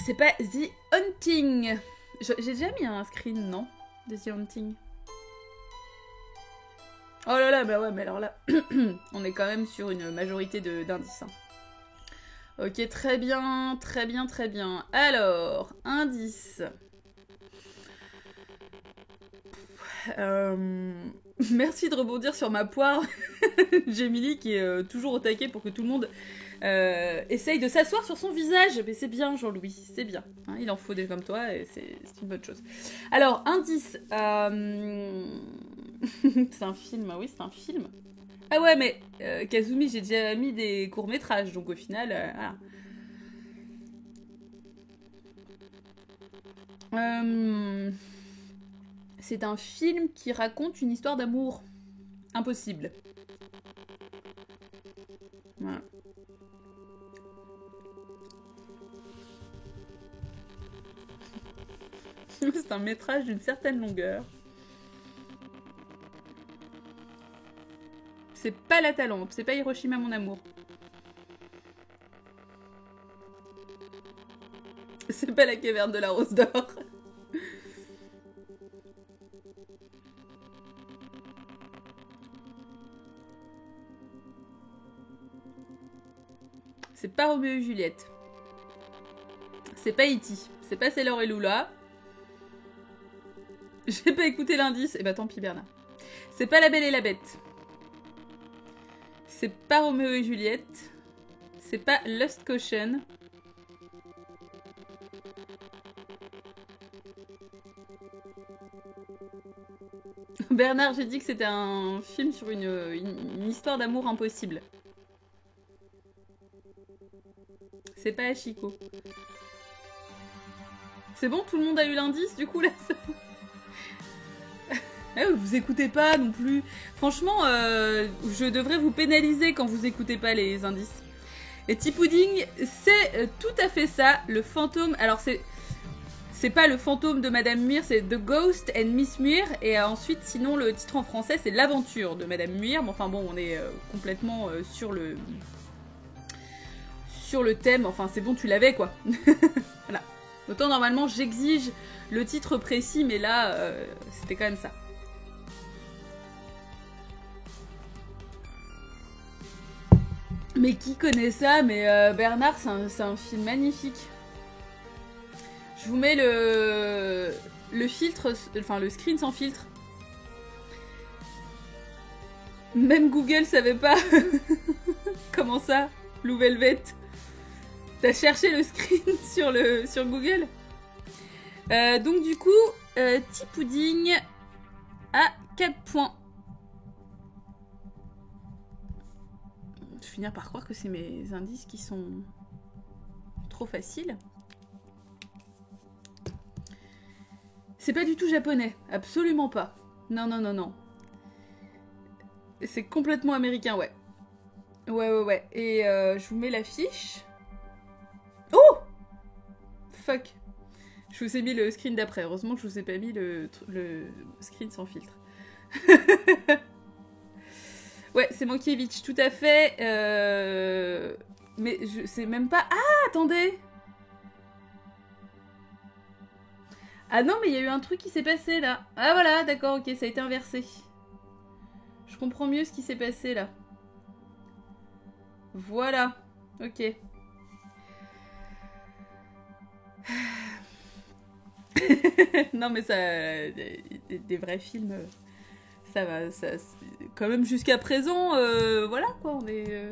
C'est pas The Haunting. J'ai déjà mis un screen, non? De The Haunting. Oh là là, bah ouais, mais alors là, on est quand même sur une majorité d'indices. Hein. Ok, très bien, très bien, très bien. Alors, indice. Merci de rebondir sur ma poire, Gemily, qui est toujours au taquet pour que tout le monde essaye de s'asseoir sur son visage. Mais c'est bien, Jean-Louis, c'est bien. Hein, il en faut des comme toi et c'est une bonne chose. Alors, indice. C'est un film, oui, c'est un film. Ah ouais, mais Kazumi, j'ai déjà mis des courts-métrages, donc au final, voilà. C'est un film qui raconte une histoire d'amour impossible. Voilà. C'est un métrage d'une certaine longueur. C'est pas La Talente, c'est pas Hiroshima mon amour. C'est pas La Caverne de la Rose d'Or. C'est pas Roméo et Juliette. C'est pas E.T. C'est pas Sailor et Lula. J'ai pas écouté l'indice. Et bah tant pis Bernard. C'est pas La Belle et la Bête. C'est pas Roméo et Juliette. C'est pas Lost Caution. Bernard, j'ai dit que c'était un film sur une histoire d'amour impossible. C'est pas Hachiko. C'est bon, tout le monde a eu l'indice du coup là. Vous écoutez pas non plus. Franchement, je devrais vous pénaliser quand vous écoutez pas les indices. Et T-Pudding, c'est tout à fait ça, le fantôme. Alors c'est pas le fantôme de Madame Muir, c'est The Ghost and Miss Muir. Et ensuite, sinon, le titre en français, c'est L'aventure de Madame Muir. Mais enfin bon, on est complètement sur le thème. Enfin, c'est bon, tu l'avais quoi. Voilà. Autant normalement, j'exige le titre précis, mais là, c'était quand même ça. Mais qui connaît ça? Mais Bernard, c'est un film magnifique. Je vous mets le filtre, enfin le screen sans filtre. Même Google savait pas. Comment ça, Blue Velvet? T'as cherché le screen sur Google? Donc du coup, T-Pudding à 4 points. Je vais finir par croire que c'est mes indices qui sont trop faciles. c'est pas du tout japonais. Absolument pas. Non, non, non, non. C'est complètement américain, ouais. Ouais. Et je vous mets l'affiche. Oh! Fuck. Je vous ai mis le screen d'après. Heureusement que je vous ai pas mis le screen sans filtre. Ouais, c'est Mankiewicz, tout à fait. Mais je sais même pas... Ah, attendez! Ah non, mais il y a eu un truc qui s'est passé, là. Ah voilà, d'accord, ok, ça a été inversé. Je comprends mieux ce qui s'est passé, là. Voilà. Ok. Non, mais ça... Des vrais films... Ça va, ça... Quand même, jusqu'à présent, voilà, quoi, on est...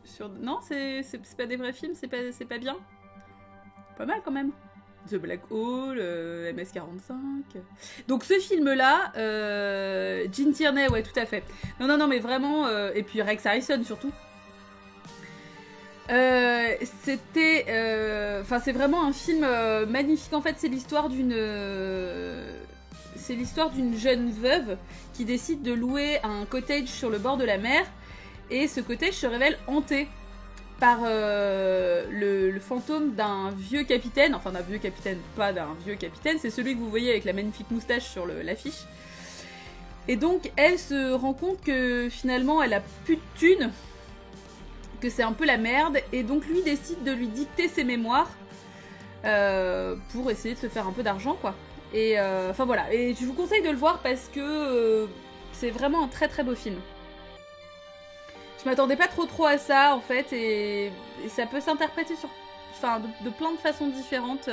sur... Non, c'est pas des vrais films, c'est pas bien. Pas mal, quand même. The Black Hole, MS-45... Donc, ce film-là, Gene Tierney, ouais, tout à fait. Non, mais vraiment... et puis Rex Harrison, surtout. C'était... Enfin, c'est vraiment un film magnifique. En fait, c'est l'histoire d'une... C'est l'histoire d'une jeune veuve qui décide de louer un cottage sur le bord de la mer. Et ce cottage se révèle hanté par le fantôme d'un vieux capitaine. Enfin, d'un vieux capitaine, pas d'un vieux capitaine. C'est celui que vous voyez avec la magnifique moustache sur l'affiche. Et donc, elle se rend compte que finalement, elle a plus de thunes. Que c'est un peu la merde. Et donc, lui décide de lui dicter ses mémoires. Pour essayer de se faire un peu d'argent, quoi. Et enfin voilà, et je vous conseille de le voir parce que c'est vraiment un très très beau film. Je m'attendais pas trop à ça en fait, et ça peut s'interpréter sur, enfin, de plein de façons différentes.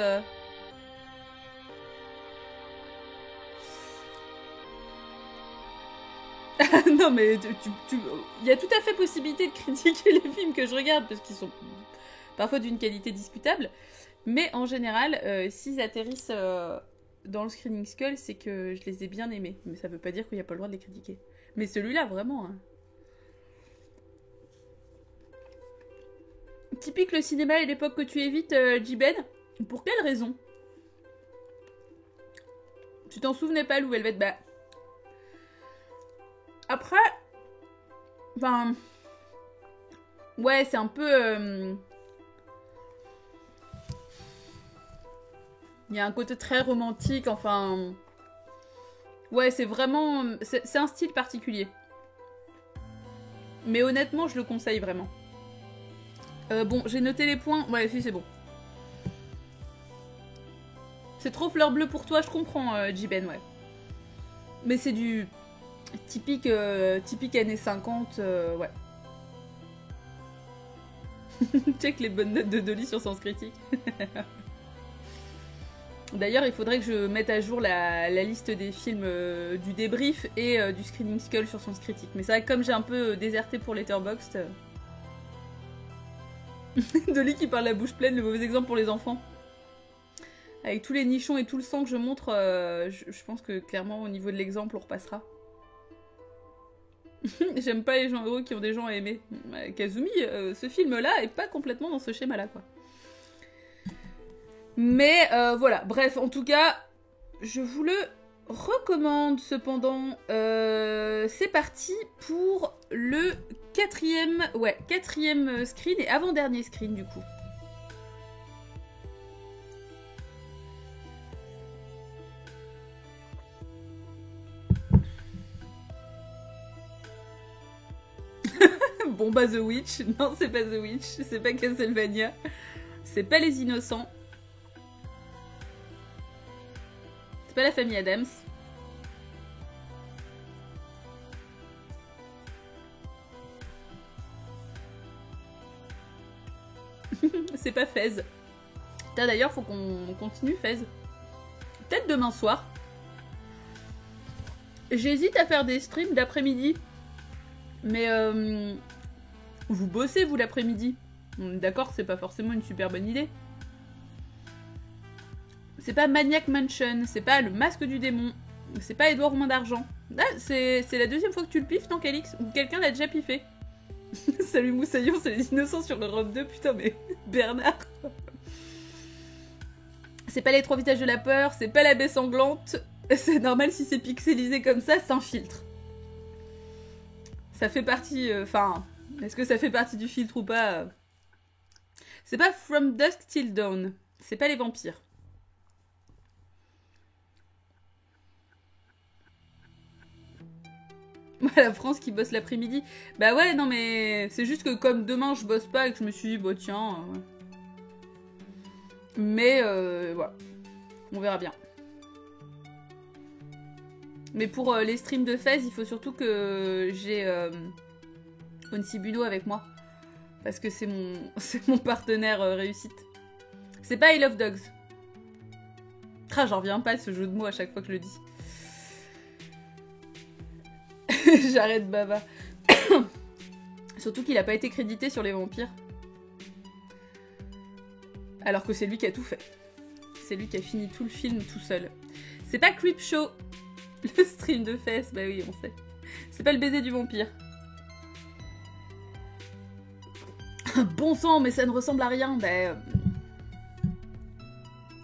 Non mais il y a tout à fait possibilité de critiquer les films que je regarde parce qu'ils sont parfois d'une qualité discutable, mais en général, s'ils atterrissent dans le Screaming Skull, c'est que je les ai bien aimés. Mais ça veut pas dire qu'il n'y a pas le droit de les critiquer. Mais celui-là, vraiment. Hein. Typique le cinéma et l'époque que tu évites, J-Ben. Pour quelle raison? Tu t'en souvenais pas, Lou Velvet? Bah... Après... Enfin... Ouais, c'est un peu... Il y a un côté très romantique, enfin... Ouais, c'est vraiment... C'est un style particulier. Mais honnêtement, je le conseille vraiment. Bon, j'ai noté les points. Ouais, si, c'est bon. C'est trop fleur bleue pour toi, je comprends, J-Ben, ouais. Mais c'est du... Typique, typique années 50, ouais. Check les bonnes notes de Dolly sur Sens Critique. D'ailleurs, il faudrait que je mette à jour la liste des films du débrief et du Screaming Skull sur Sens Critique. Mais c'est vrai que comme j'ai un peu déserté pour Letterboxd... Dolly qui parle la bouche pleine, le mauvais exemple pour les enfants. Avec tous les nichons et tout le sang que je montre, je pense que clairement au niveau de l'exemple, on repassera. J'aime pas les gens heureux qui ont des gens à aimer. Kazumi, ce film-là est pas complètement dans ce schéma-là, quoi. Mais voilà, bref, en tout cas, je vous le recommande cependant. C'est parti pour le quatrième screen et avant-dernier screen du coup. Bon bah The Witch, non c'est pas The Witch, c'est pas Castlevania, c'est pas Les Innocents. C'est pas La Famille Adams. C'est pas Fez. D'ailleurs, faut qu'on continue Fez. Peut-être demain soir. J'hésite à faire des streams d'après-midi. Mais vous bossez, vous, l'après-midi. D'accord, c'est pas forcément une super bonne idée. C'est pas Maniac Mansion, c'est pas Le Masque du Démon, c'est pas Édouard Romain d'Argent. Ah, c'est la deuxième fois que tu le piffes, non, Calix? Ou quelqu'un l'a déjà piffé? Salut Moussaillon, c'est Les Innocents sur Europe 2, putain, mais Bernard. C'est pas les 3 visages de la peur, c'est pas la baie sanglante. C'est normal si c'est pixelisé comme ça, c'est un filtre. Ça fait partie... Enfin, est-ce que ça fait partie du filtre ou pas C'est pas From Dusk Till Dawn. C'est pas les vampires. La France qui bosse l'après-midi. Bah ouais, non mais... C'est juste que comme demain je bosse pas et que je me suis dit, bon tiens... Mais voilà. On verra bien. Mais pour les streams de Fez, il faut surtout que j'ai Onsibuno avec moi. Parce que c'est mon partenaire réussite. C'est pas I Love Dogs. Ah, j'en reviens pas de ce jeu de mots à chaque fois que je le dis. J'arrête Baba. Surtout qu'il a pas été crédité sur les vampires. Alors que c'est lui qui a tout fait. C'est lui qui a fini tout le film tout seul. C'est pas Creepshow. Le stream de fesses, bah oui, on sait. C'est pas le baiser du vampire. Bon sang, mais ça ne ressemble à rien. Bah...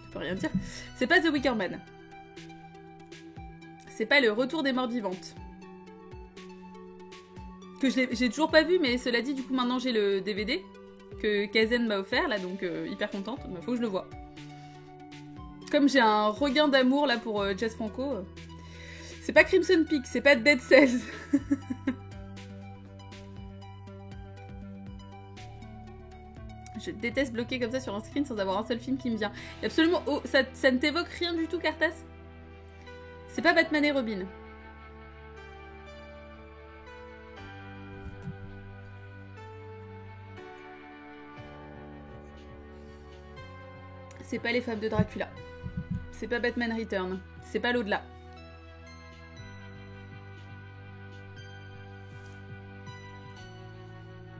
Je peux rien dire. C'est pas The Wicker Man. C'est pas le Retour des morts vivantes. Que j'ai toujours pas vu, mais cela dit, du coup, maintenant j'ai le DVD que Kazen m'a offert, là, donc hyper contente. Bah, faut que je le voie. Comme j'ai un regain d'amour, là, pour Jess Franco... C'est pas Crimson Peak, c'est pas Dead Cells. Je déteste bloquer comme ça sur un screen sans avoir un seul film qui me vient. Absolument... Oh, ça ne t'évoque rien du tout, Cartas? C'est pas Batman et Robin. C'est pas Les Femmes de Dracula. C'est pas Batman Return. C'est pas l'au-delà.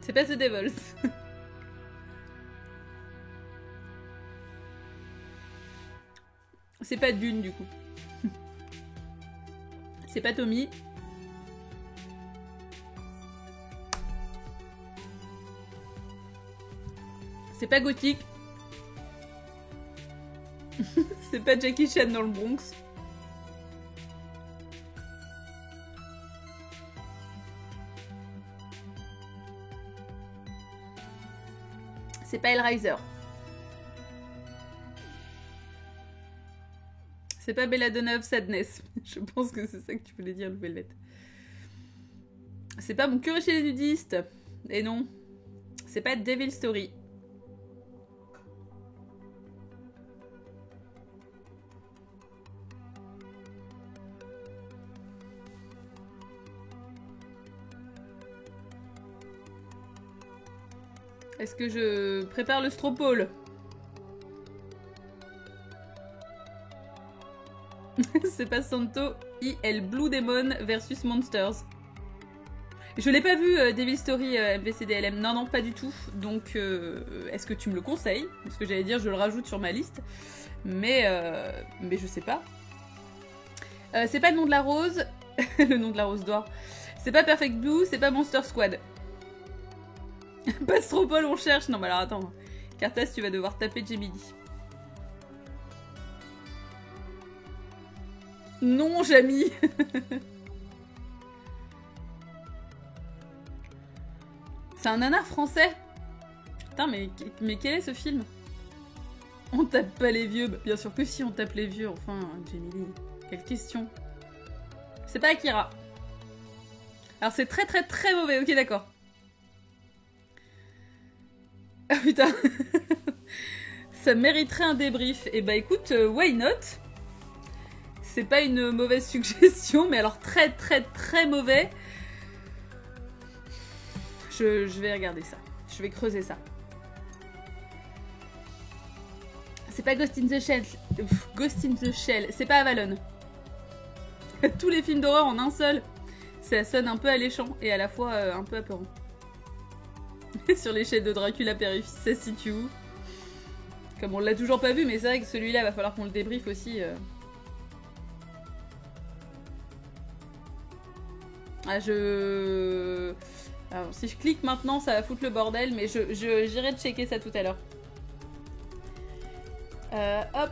C'est pas The Devils. C'est pas Dune du coup. C'est pas Tommy. C'est pas Gothique. C'est pas Jackie Chan dans le Bronx. C'est pas Hellraiser. C'est pas Belladonna of Sadness. Je pense que c'est ça que tu voulais dire, le Velvet. C'est pas Mon curé chez les nudistes. Et non. C'est pas Devil Story. Est-ce que je prépare le stropole? C'est pas Santo IL Blue Demon versus Monsters. Je l'ai pas vu Devil Story MVCDLM. Non, non, pas du tout. Donc, est-ce que tu me le conseilles? Parce que j'allais dire, je le rajoute sur ma liste. Mais je sais pas. C'est pas le nom de la rose. Le nom de la rose d'or. C'est pas Perfect Blue, c'est pas Monster Squad. Pas Stropole, on cherche. Non, mais alors attends. Cartas, tu vas devoir taper Gemini. Non, Jamie. C'est un nanar français. Putain, mais quel est ce film? On tape pas les vieux. Bah, bien sûr que si, on tape les vieux. Enfin, Gemini. Quelle question. C'est pas Akira. Alors c'est très très très mauvais. Ok, d'accord. Ah putain. Ça mériterait un débrief. Et bah écoute, why not? C'est pas une mauvaise suggestion, mais alors très très très mauvais. Je vais regarder ça. Je vais creuser ça. C'est pas Ghost in the Shell. Ghost in the Shell. C'est pas Avalon. Tous les films d'horreur en un seul. Ça sonne un peu alléchant et à la fois un peu apeurant. Sur l'échelle de Dracula Périphérie, ça se situe où? Comme on l'a toujours pas vu, mais c'est vrai que celui-là, va falloir qu'on le débriefe aussi. Ah, alors, si je clique maintenant, ça va foutre le bordel, mais j'irai checker ça tout à l'heure. Hop.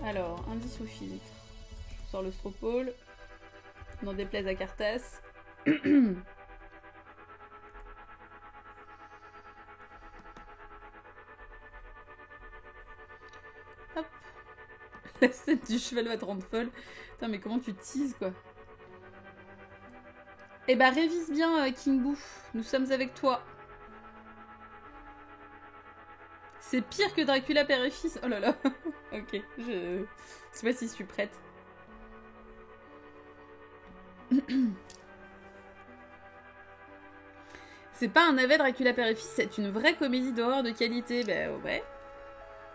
Alors, indice ou filtre. Je sors le stropole. N'en déplaise à Cartas. Hop. La scène du cheval va te rendre folle. Putain, mais comment tu teases, quoi. Eh bah, révise bien, King Boo. Nous sommes avec toi. C'est pire que Dracula père et fils. Oh là là. Ok, je sais pas si je suis prête. C'est pas un navet Dracula père et fils, c'est une vraie comédie d'horreur de qualité. Ben ouais.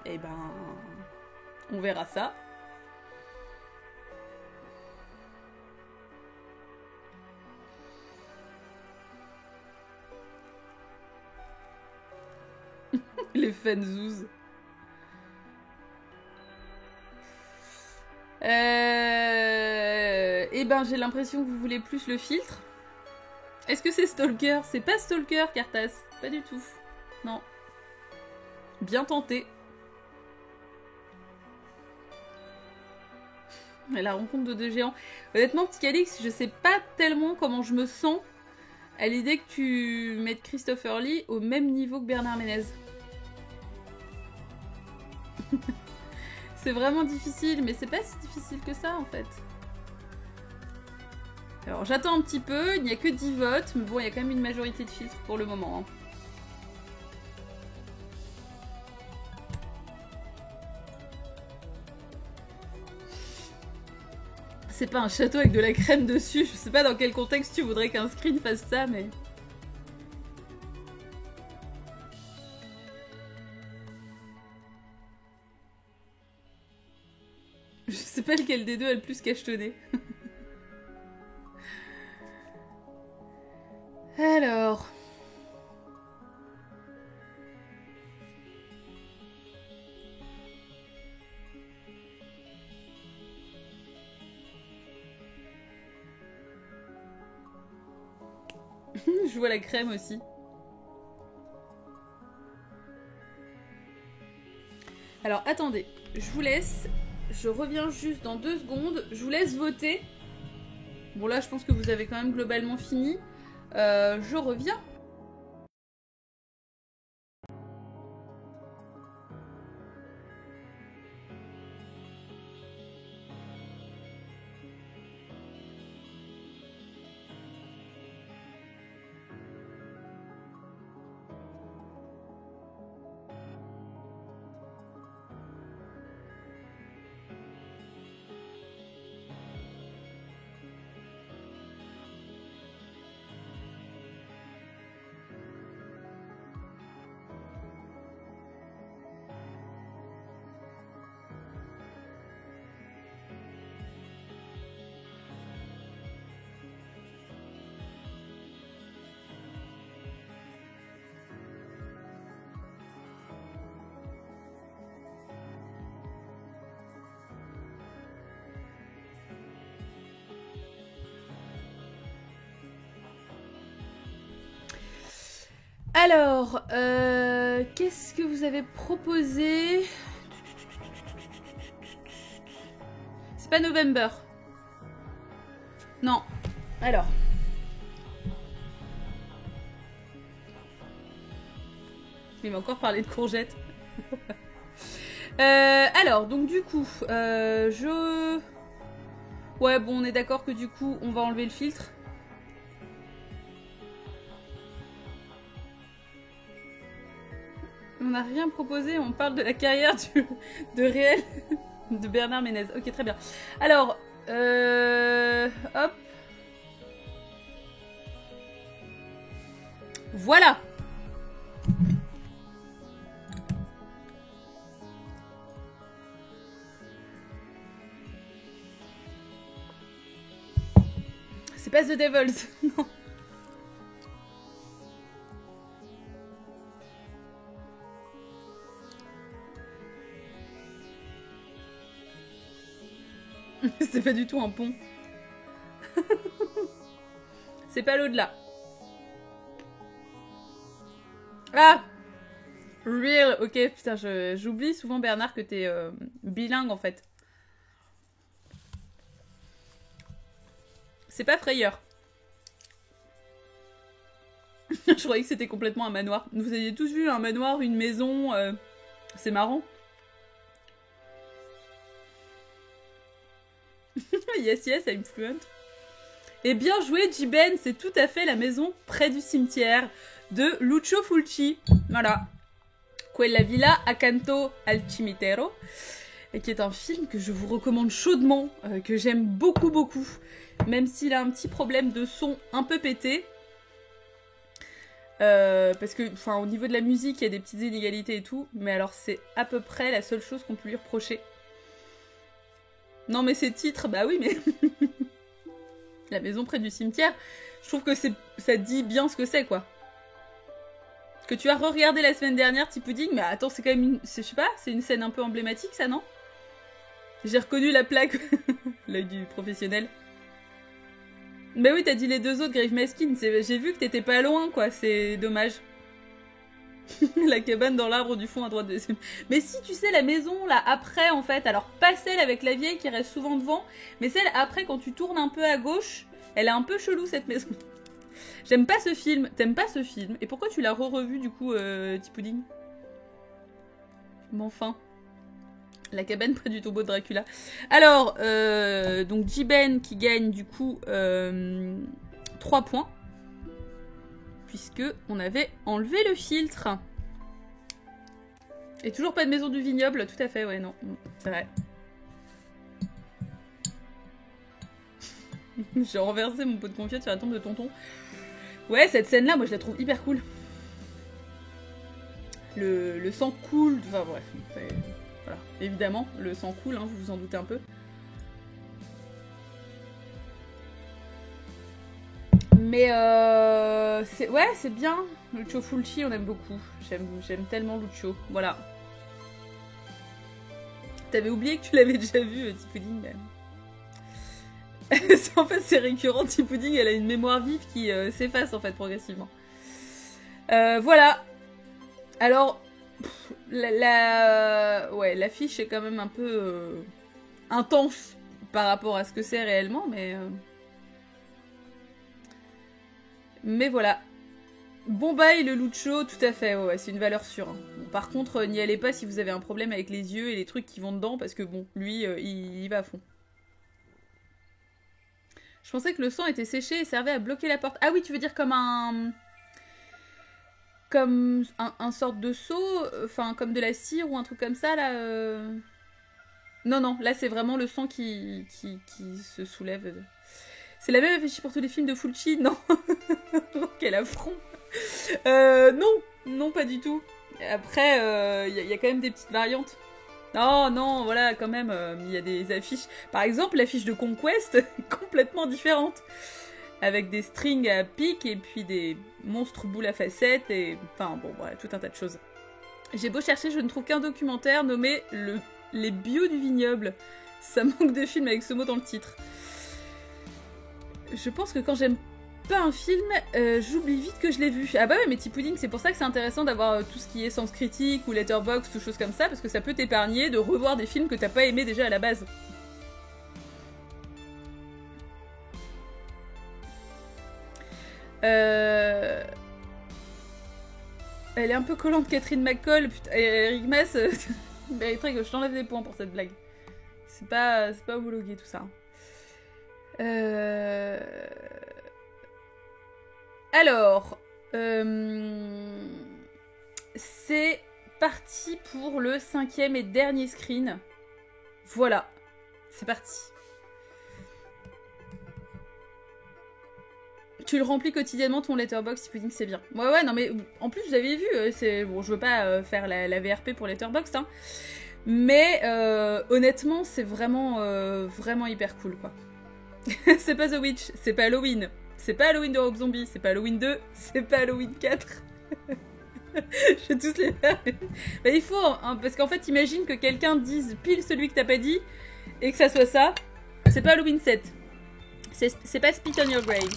Eh ben... on verra ça. Les fanzouz. Eh ben, j'ai l'impression que vous voulez plus le filtre. Est-ce que c'est Stalker? C'est pas Stalker, Cartas. Pas du tout. Non. Bien tenté. Mais la rencontre de deux géants. Honnêtement, petit Calix, je sais pas tellement comment je me sens à l'idée que tu mettes Christopher Lee au même niveau que Bernard Ménez. C'est vraiment difficile, mais c'est pas si difficile que ça en fait. Alors j'attends un petit peu, il n'y a que 10 votes, mais bon, il y a quand même une majorité de filtres pour le moment. Hein. C'est pas un château avec de la crème dessus, je sais pas dans quel contexte tu voudrais qu'un screen fasse ça, mais... Je sais pas lequel des deux a le plus cachetonné. Alors... Je vois la crème aussi. Alors, attendez. Je vous laisse. Je reviens juste dans 2 secondes. Je vous laisse voter. Bon, là, je pense que vous avez quand même globalement fini. Je reviens. Alors, qu'est-ce que vous avez proposé? C'est pas November. Non. Alors. Il m'a encore parlé de courgettes. Alors, donc du coup, Ouais, bon, on est d'accord que du coup, on va enlever le filtre. On n'a rien proposé, on parle de la carrière de réel de Bernard Ménez. Ok, très bien. Alors, hop. Voilà. C'est pas The Devils, non. C'est pas du tout un pont. C'est pas l'au-delà. Ah! Real, ok, putain, j'oublie souvent Bernard que t'es bilingue en fait. C'est pas frayeur. Je croyais que c'était complètement un manoir. Vous aviez tous vu un manoir, une maison, c'est marrant. Yes, yes, I'm fluent. Et bien joué, Jiben, c'est tout à fait la maison près du cimetière de Lucio Fulci. Voilà. Quella villa accanto al cimitero. Et qui est un film que je vous recommande chaudement, que j'aime beaucoup, beaucoup. Même s'il a un petit problème de son un peu pété. Parce que, enfin, au niveau de la musique, il y a des petites inégalités et tout. Mais alors, c'est à peu près la seule chose qu'on peut lui reprocher. Non, mais ces titres, bah oui, mais... La maison près du cimetière, je trouve que ça dit bien ce que c'est, quoi. Que tu as re-regardé la semaine dernière, T-Pudding, mais attends, c'est quand même une... Je sais pas, c'est une scène un peu emblématique, ça, non? J'ai reconnu la plaque, l'œil du professionnel. Bah oui, t'as dit les deux autres, Grave Maskin, j'ai vu que t'étais pas loin, quoi, c'est dommage. La cabane dans l'arbre du fond à droite de... Mais si, tu sais, la maison, là, après, en fait, alors pas celle avec la vieille qui reste souvent devant, mais celle après, quand tu tournes un peu à gauche, elle est un peu chelou, cette maison. J'aime pas ce film. T'aimes pas ce film? Et pourquoi tu l'as re-revu, du coup, T-Pudding? Mais enfin... La cabane près du tombeau de Dracula. Alors, donc Jiben qui gagne, du coup, 3 points. Puisque on avait enlevé le filtre. Et toujours pas de maison du vignoble, tout à fait, ouais, non, c'est vrai. J'ai renversé mon pot de confiture sur la tombe de tonton. Ouais, cette scène-là, moi je la trouve hyper cool. Le sang coule, enfin bref, voilà. Évidemment, le sang coule, hein, vous vous en doutez un peu. Mais ouais, c'est bien. Lucio Fulci, on aime beaucoup. J'aime tellement Lucio. Voilà. T'avais oublié que tu l'avais déjà vu, T-Pudding. En fait, c'est récurrent. T-Pudding, elle a une mémoire vive qui s'efface en fait progressivement. Voilà. Alors, ouais, l'affiche est quand même un peu intense par rapport à ce que c'est réellement, mais voilà. Bon bail le Lucio, tout à fait, ouais, c'est une valeur sûre. Hein. Bon, par contre, n'y allez pas si vous avez un problème avec les yeux et les trucs qui vont dedans, parce que bon, lui, il va à fond. Je pensais que le sang était séché et servait à bloquer la porte. Ah oui, tu veux dire comme un... Comme un sorte de seau, enfin comme de la cire ou un truc comme ça, là. Non, non, là c'est vraiment le sang qui se soulève. C'est la même affiche pour tous les films de Fulci, non. Quel affront. Non, pas du tout. Après, il y a quand même des petites variantes. Oh non, voilà, quand même, il y a des affiches. Par exemple, l'affiche de Conquest, complètement différente. Avec des strings à pic et puis des monstres boules à facettes et... Enfin, bon, voilà, tout un tas de choses. J'ai beau chercher, je ne trouve qu'un documentaire nommé Les Bio du Vignoble. Ça manque de film avec ce mot dans le titre. Je pense que quand j'aime pas un film, j'oublie vite que je l'ai vu. Ah bah ouais, mais T-Pudding, c'est pour ça que c'est intéressant d'avoir tout ce qui est Sens Critique ou Letterboxd ou choses comme ça, parce que ça peut t'épargner de revoir des films que t'as pas aimé déjà à la base. Elle est un peu collante, Catherine McCall. Putain, Eric Mas mériterait que je t'enlève des points pour cette blague. C'est pas homologué tout ça. Alors, c'est parti pour le 5e et dernier screen. Voilà, c'est parti. Tu le remplis quotidiennement ton Letterboxd, T-Pudding, c'est bien. Ouais, non mais en plus vous avez vu, c'est bon, je veux pas faire la VRP pour Letterboxd, hein, mais honnêtement c'est vraiment vraiment hyper cool quoi. C'est pas The Witch, c'est pas Halloween, c'est pas Halloween de Rob Zombie, c'est pas Halloween 2, c'est pas Halloween 4. Je vais tous les faire. Bah, il faut, hein, parce qu'en fait imagine que quelqu'un dise pile celui que t'as pas dit et que ça soit ça. C'est pas Halloween 7, c'est pas Spit on Your Grave.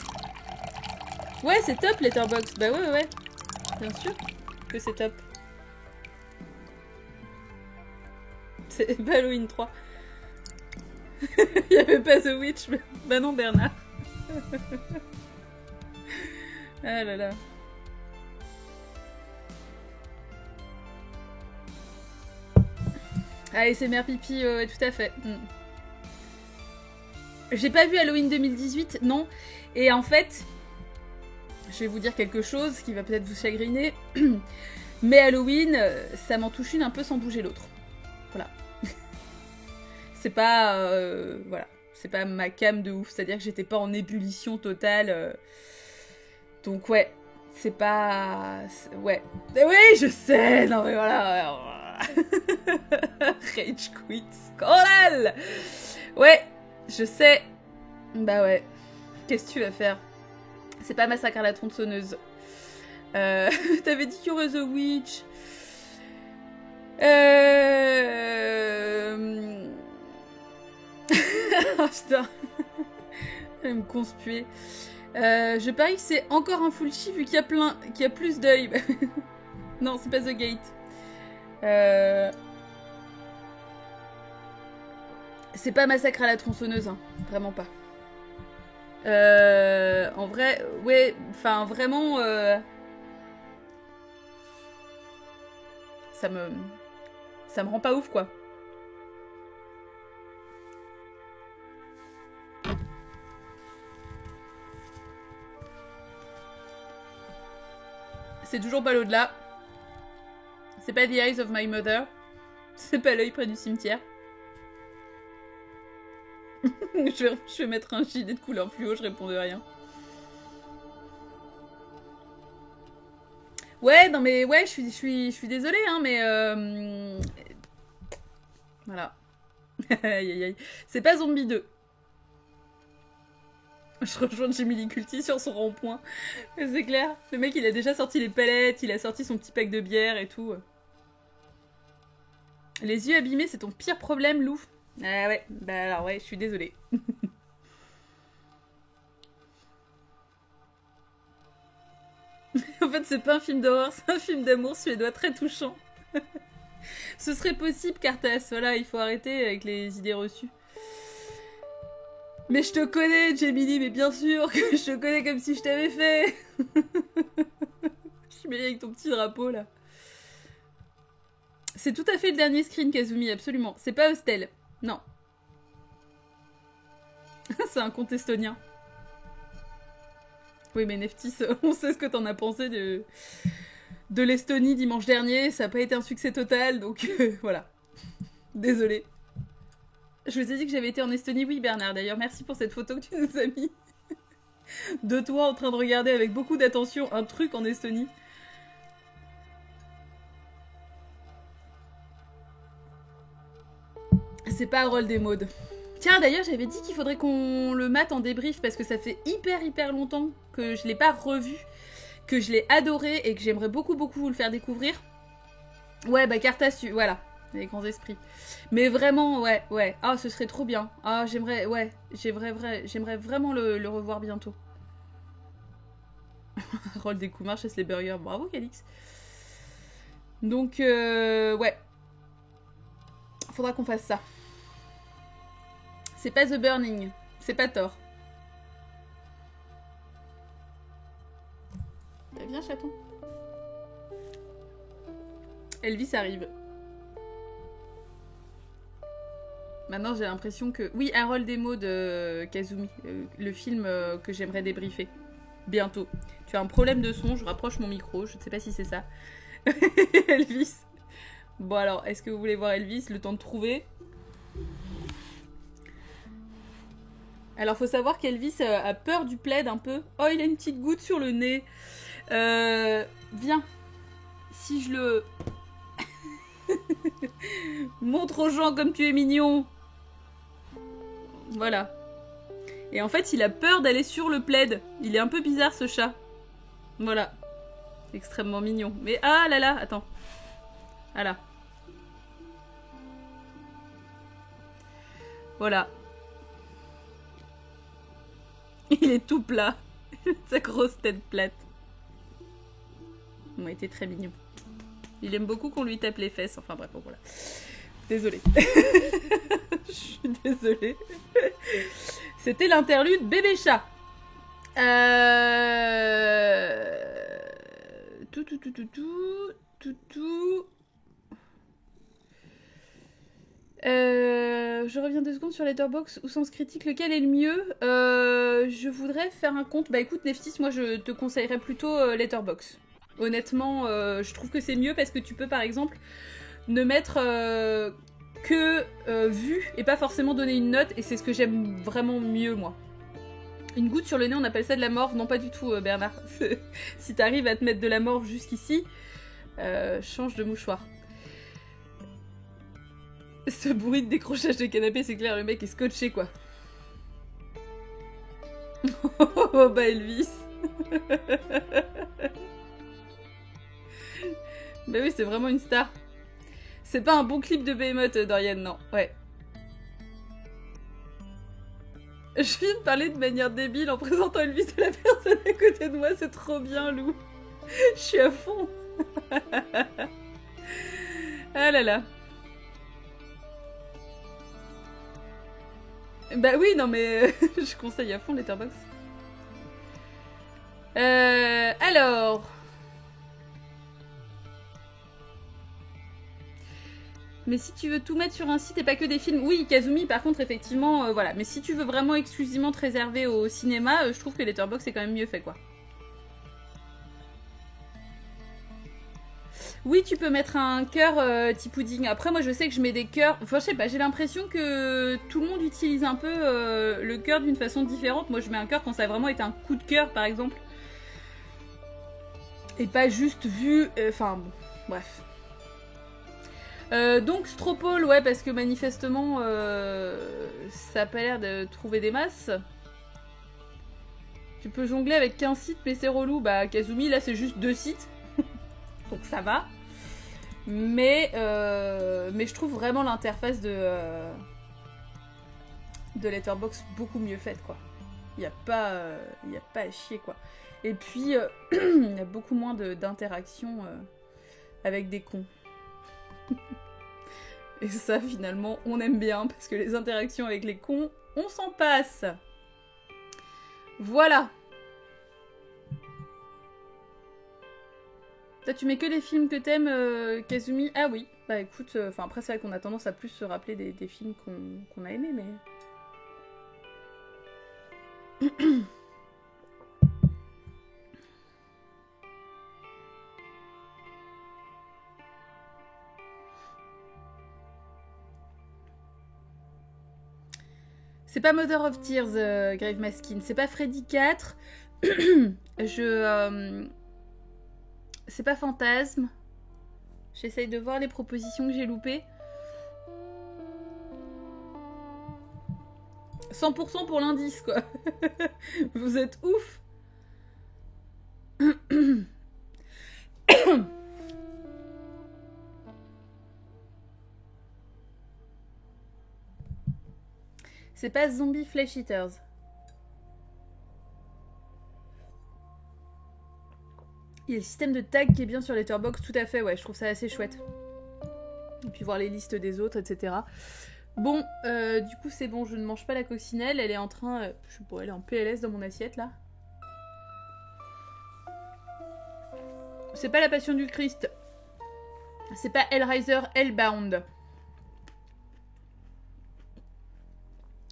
Ouais, c'est top, Letterboxd. Bah ouais, bien sûr que c'est top. C'est pas Halloween 3. Il y avait pas The Witch, mais... Bah non, Bernard. Ah là là. Allez, c'est mère pipi, ouais, tout à fait. J'ai pas vu Halloween 2018, non. Et en fait, je vais vous dire quelque chose qui va peut-être vous chagriner. Mais Halloween, ça m'en touche une un peu sans bouger l'autre. Voilà. C'est pas... voilà. C'est pas ma cam de ouf. C'est-à-dire que j'étais pas en ébullition totale. Donc ouais. C'est pas... Ouais. Oui, je sais. Non mais voilà. Rage quit. Scandale. Ouais. Je sais. Bah ouais. Qu'est-ce que tu vas faire? C'est pas Massacre à la tronçonneuse. T'avais dit qu'il y aurait The Witch. Oh putain. Elle va me conspuer. Je parie que c'est encore un full chi vu qu'il y a plus d'œil. Non, c'est pas The Gate. C'est pas Massacre à la tronçonneuse, hein. Vraiment pas. En vrai, ouais, enfin vraiment, ça me rend pas ouf quoi. C'est toujours pas l'au-delà. C'est pas The Eyes of My Mother. C'est pas l'œil près du cimetière. Je vais mettre un gilet de couleur fluo, je réponds de rien. Ouais, non mais ouais, je suis désolée, hein, mais voilà. Aïe aïe aïe. C'est pas Zombie 2. Je rejoins Jamie Lee Curtis sur son rond-point. C'est clair. Le mec, il a déjà sorti les palettes, il a sorti son petit pack de bière et tout. Les yeux abîmés, c'est ton pire problème, Lou? Ah ouais, bah alors ouais, je suis désolée. En fait, c'est pas un film d'horreur, c'est un film d'amour suédois très touchant. Ce serait possible, Cartas. Voilà, il faut arrêter avec les idées reçues. Mais je te connais, Jamie Lee, mais bien sûr que je te connais comme si je t'avais fait. Je suis mêlée avec ton petit drapeau, là. C'est tout à fait le dernier screen, Kazumi, absolument. C'est pas Hostel. Non. C'est un compte estonien. Oui, mais Neftis, on sait ce que t'en as pensé de l'Estonie dimanche dernier. Ça n'a pas été un succès total, donc voilà. Désolée. Je vous ai dit que j'avais été en Estonie, oui, Bernard. D'ailleurs, merci pour cette photo que tu nous as mis. De toi en train de regarder avec beaucoup d'attention un truc en Estonie. C'est pas Harold et Maud. Tiens, d'ailleurs, j'avais dit qu'il faudrait qu'on le mate en débrief parce que ça fait hyper longtemps que je l'ai pas revu, que je l'ai adoré et que j'aimerais beaucoup vous le faire découvrir. Ouais, bah Cartas, voilà, les grands esprits. Mais vraiment, ouais. Ah, ce serait trop bien. Ah, j'aimerais vraiment le revoir bientôt. Harold et Kumar chasse les burgers. Bravo, Calix. Donc, ouais. Faudra qu'on fasse ça. C'est pas The Burning. C'est pas Thor. Bah, viens, chaton. Elvis arrive. Maintenant, j'ai l'impression que... Oui, Harold et Maud de Kazumi. Le film que j'aimerais débriefer. Bientôt. Tu as un problème de son. Je rapproche mon micro. Je ne sais pas si c'est ça. Elvis. Bon, alors, est-ce que vous voulez voir Elvis? Le temps de trouver. Alors, faut savoir qu'Elvis a peur du plaid un peu. Oh, il a une petite goutte sur le nez. Viens. Si je le... Montre aux gens comme tu es mignon. Voilà. Et en fait, il a peur d'aller sur le plaid. Il est un peu bizarre, ce chat. Voilà. Extrêmement mignon. Mais ah là là, attends. Voilà. Voilà. Il est tout plat. Sa grosse tête plate. Il a été très mignon. Il aime beaucoup qu'on lui tape les fesses. Enfin bref, bon, voilà. Désolée. Je suis désolée. C'était l'interlude bébé chat. Tout. Je reviens 2 secondes sur Letterboxd ou Sens Critique, lequel est le mieux? Je voudrais faire un compte. Bah écoute Neftis, moi je te conseillerais plutôt Letterboxd. Honnêtement, je trouve que c'est mieux parce que tu peux par exemple ne mettre que vu et pas forcément donner une note, et c'est ce que j'aime vraiment mieux moi. Une goutte sur le nez, on appelle ça de la morve? Non, pas du tout, Bernard. Si t'arrives à te mettre de la morve jusqu'ici, change de mouchoir. Ce bruit de décrochage de canapé, c'est clair, le mec est scotché, quoi. Oh, bah Elvis. Bah oui, c'est vraiment une star. C'est pas un bon clip de Behemoth, Dorian, non. Ouais. Je viens de parler de manière débile en présentant Elvis à la personne à côté de moi, c'est trop bien, Lou. Je suis à fond. Ah là là. Bah oui, non mais je conseille à fond Letterboxd. Alors... Mais si tu veux tout mettre sur un site et pas que des films... Oui, Kazumi, par contre, effectivement, voilà. Mais si tu veux vraiment exclusivement te réserver au cinéma, je trouve que Letterboxd est quand même mieux fait, quoi. Oui, tu peux mettre un cœur type pudding. Après, moi, je sais que je mets des cœurs... Enfin, je sais pas, j'ai l'impression que tout le monde utilise un peu le cœur d'une façon différente. Moi, je mets un cœur quand ça a vraiment été un coup de cœur, par exemple. Et pas juste vu... Enfin, bon, bref. Donc Stropole, ouais, parce que manifestement ça a pas l'air de trouver des masses. Tu peux jongler avec 15 sites, mais c'est relou. Bah Kazumi, là c'est juste 2 sites. Donc ça va. Mais je trouve vraiment l'interface de Letterboxd beaucoup mieux faite, quoi. Il n'y a pas à chier, quoi. Et puis il y a beaucoup moins d'interactions avec des cons. Et ça, finalement, on aime bien, parce que les interactions avec les cons, on s'en passe. Voilà. Toi, tu mets que les films que t'aimes, Kazumi? Ah oui. Bah écoute, après c'est vrai qu'on a tendance à plus se rappeler des films qu'on a aimés, mais... C'est pas Mother of Tears, Grave Maskin. C'est pas Freddy 4. C'est pas Fantasme. J'essaye de voir les propositions que j'ai loupées. 100% pour l'indice, quoi. Vous êtes ouf. C'est pas Zombie Flesh Eaters. Il y a le système de tag qui est bien sur Letterboxd, tout à fait, ouais, je trouve ça assez chouette. Et puis voir les listes des autres, etc. Bon, du coup c'est bon, je ne mange pas la coccinelle, elle est en train... je sais pas, elle est en PLS dans mon assiette, là. C'est pas La Passion du Christ. C'est pas Hellraiser Hellbound.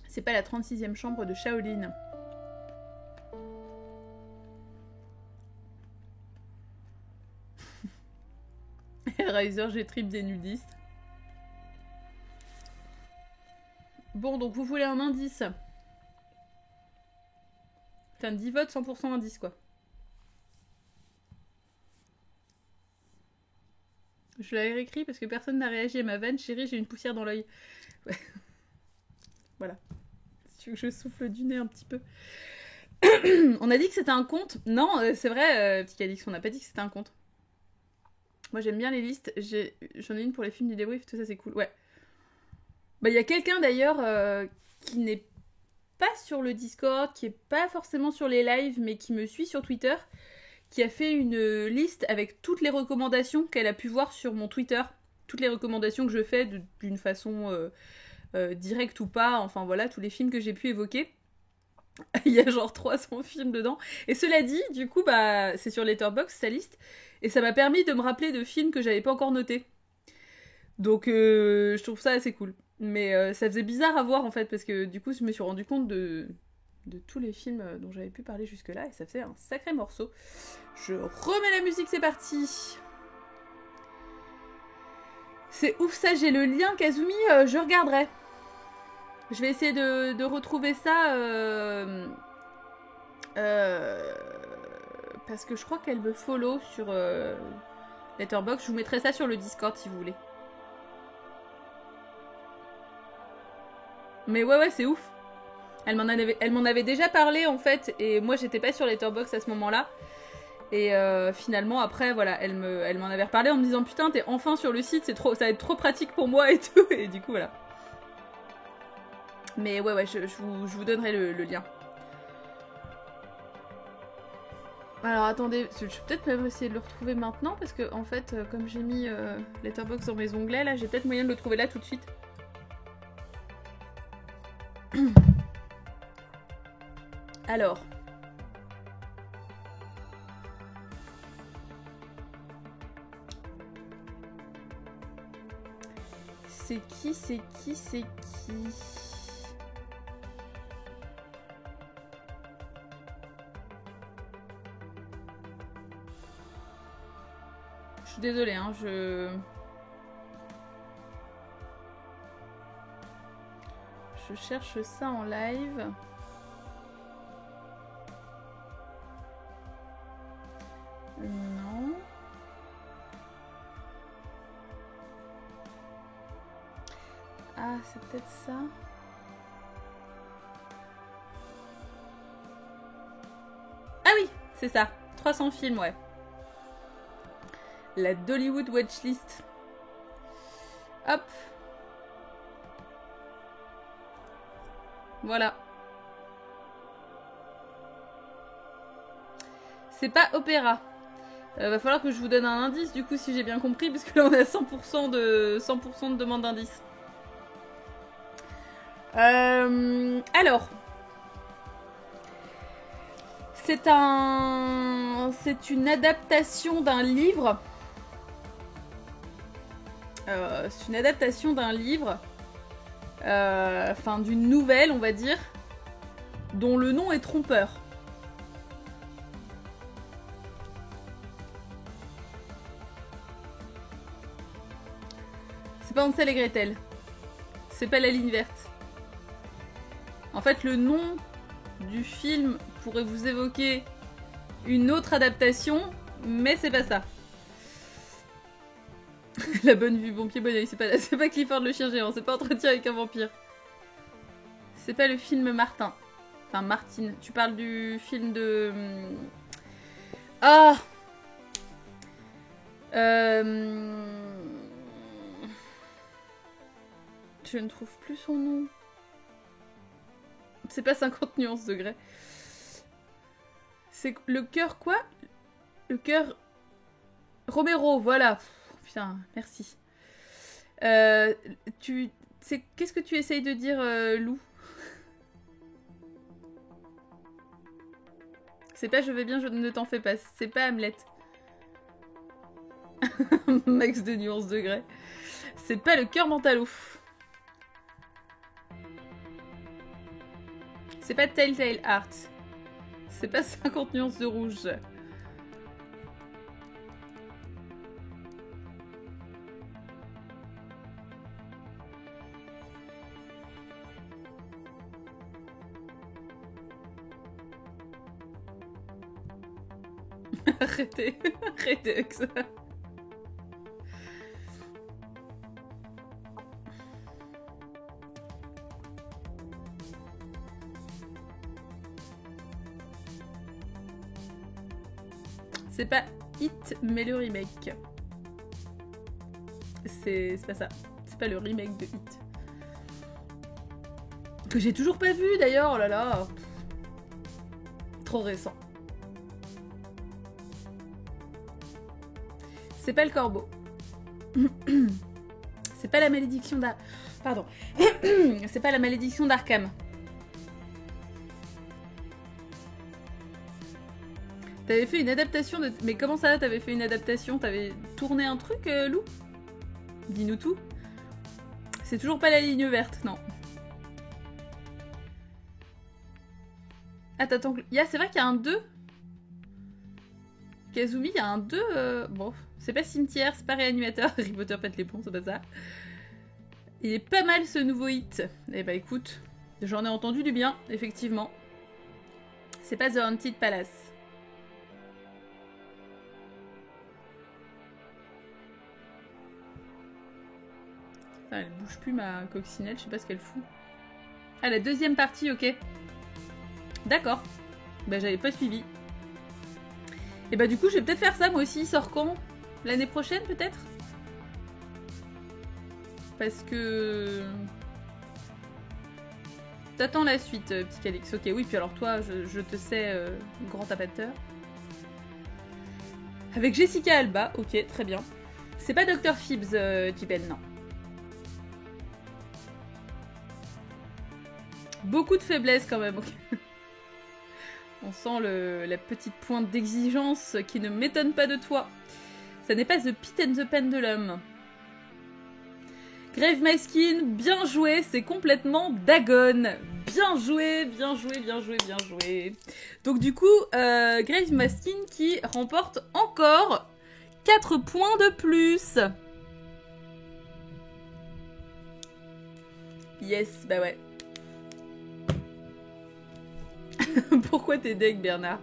C'est pas la 36e chambre de Shaolin. Hellraiser, j'ai trip des nudistes. Bon, donc vous voulez un indice. Putain, 10 votes, 100% indice, quoi. Je l'avais réécrit parce que personne n'a réagi à ma vanne. Chérie, j'ai une poussière dans l'œil. Ouais. Voilà. Si tu veux que je souffle du nez un petit peu. On a dit que c'était un conte. Non, c'est vrai, petit Calix, on n'a pas dit que c'était un conte. Moi, j'aime bien les listes. J'en ai une pour les films du débrief, tout ça, c'est cool. Ouais. Bah, il y a quelqu'un, d'ailleurs, qui n'est pas sur le Discord, qui est pas forcément sur les lives, mais qui me suit sur Twitter, qui a fait une liste avec toutes les recommandations qu'elle a pu voir sur mon Twitter. toutes les recommandations que je fais d'une façon directe ou pas, enfin voilà, tous les films que j'ai pu évoquer. Il y a genre 300 films dedans. Et cela dit, du coup, bah, c'est sur Letterboxd, sa liste, et ça m'a permis de me rappeler de films que j'avais pas encore notés. Donc je trouve ça assez cool. Mais ça faisait bizarre à voir en fait, parce que du coup je me suis rendu compte de tous les films dont j'avais pu parler jusque-là, et ça faisait un sacré morceau. Je remets la musique, c'est parti. C'est ouf ça, j'ai le lien Kazumi, je regarderai. Je vais essayer de retrouver ça, parce que je crois qu'elle me follow sur Letterboxd. Je vous mettrai ça sur le Discord si vous voulez. Mais ouais, c'est ouf. Elle m'en avait déjà parlé en fait, et moi j'étais pas sur Letterboxd à ce moment-là. Et finalement après, voilà, elle m'en avait reparlé en me disant putain, t'es enfin sur le site, ça va être trop pratique pour moi et tout. Et du coup voilà. Mais ouais, je vous donnerai le lien. Alors attendez, je vais peut-être même essayer de le retrouver maintenant, parce que en fait, comme j'ai mis Letterboxd dans mes onglets, là, j'ai peut-être moyen de le trouver là tout de suite. Alors. C'est qui Je suis désolée, hein, je cherche ça en live. Non. Ah, c'est peut-être ça. Ah oui, c'est ça. 300 films, ouais. La Dollywood Watchlist. Hop. Voilà. C'est pas opéra. Va falloir que je vous donne un indice du coup si j'ai bien compris, parce que là on a 100% de demande d'indice. Alors. C'est une adaptation d'un livre. C'est une adaptation d'un livre. Enfin, d'une nouvelle, on va dire. Dont le nom est trompeur. C'est pas Hansel et Gretel. C'est pas La Ligne Verte. En fait, le nom du film pourrait vous évoquer une autre adaptation, mais c'est pas ça. La bonne vue, bon pied, bon oeil, c'est pas Clifford le chien géant, c'est pas Entretien avec un vampire. C'est pas le film Martin. Enfin, Martine. Tu parles du film de... Ah Je ne trouve plus son nom. C'est pas 50 nuances degrés. C'est le cœur quoi? Le cœur... Romero, voilà. Putain, merci. Qu'est-ce que tu essayes de dire, Lou? C'est pas je vais bien, je ne t'en fais pas. C'est pas Hamlet. Max de nuances degrés. C'est pas le cœur mentalo. C'est pas Telltale Heart. C'est pas 50 nuances de rouge. Arrêtez. Arrêtez avec ça. C'est pas Hit, mais le remake. C'est pas ça. C'est pas le remake de Hit. Que j'ai toujours pas vu d'ailleurs, oh là là. Trop récent. C'est pas le corbeau. C'est pas la malédiction d'Arkham. Pardon. C'est pas la malédiction d'Arkham. T'avais fait une adaptation de... Mais comment ça, t'avais fait une adaptation? T'avais tourné un truc, Lou? Dis-nous tout. C'est toujours pas la ligne verte, non. Ah, t'attends que... C'est vrai qu'il y a un 2. Kazumi, il y a un 2. Bon, c'est pas cimetière, c'est pas réanimateur. Harry Potter pète les plombs, c'est pas ça. Il est pas mal ce nouveau hit. Eh bah écoute, j'en ai entendu du bien, effectivement. C'est pas The Haunted Palace. Elle bouge plus ma coccinelle, je sais pas ce qu'elle fout. Ah, la deuxième partie, ok. D'accord. Bah j'avais pas suivi. Et bah du coup je vais peut-être faire ça moi aussi. Il sort quand? L'année prochaine peut-être? Parce que... T'attends la suite, petit Calix. Ok, oui, puis alors toi, je te sais grand tapateur. Avec Jessica Alba, ok, très bien. C'est pas Dr. Phibbs, Jiben, non. Beaucoup de faiblesse quand même. On sent la petite pointe d'exigence qui ne m'étonne pas de toi. Ça n'est pas The Pit and the Pendulum. Grave My Skin, bien joué, c'est complètement Dagon. Bien joué, bien joué, bien joué, bien joué. Donc du coup, Grave My Skin qui remporte encore 4 points de plus. Yes, bah ouais. Pourquoi t'es deg, Bernard?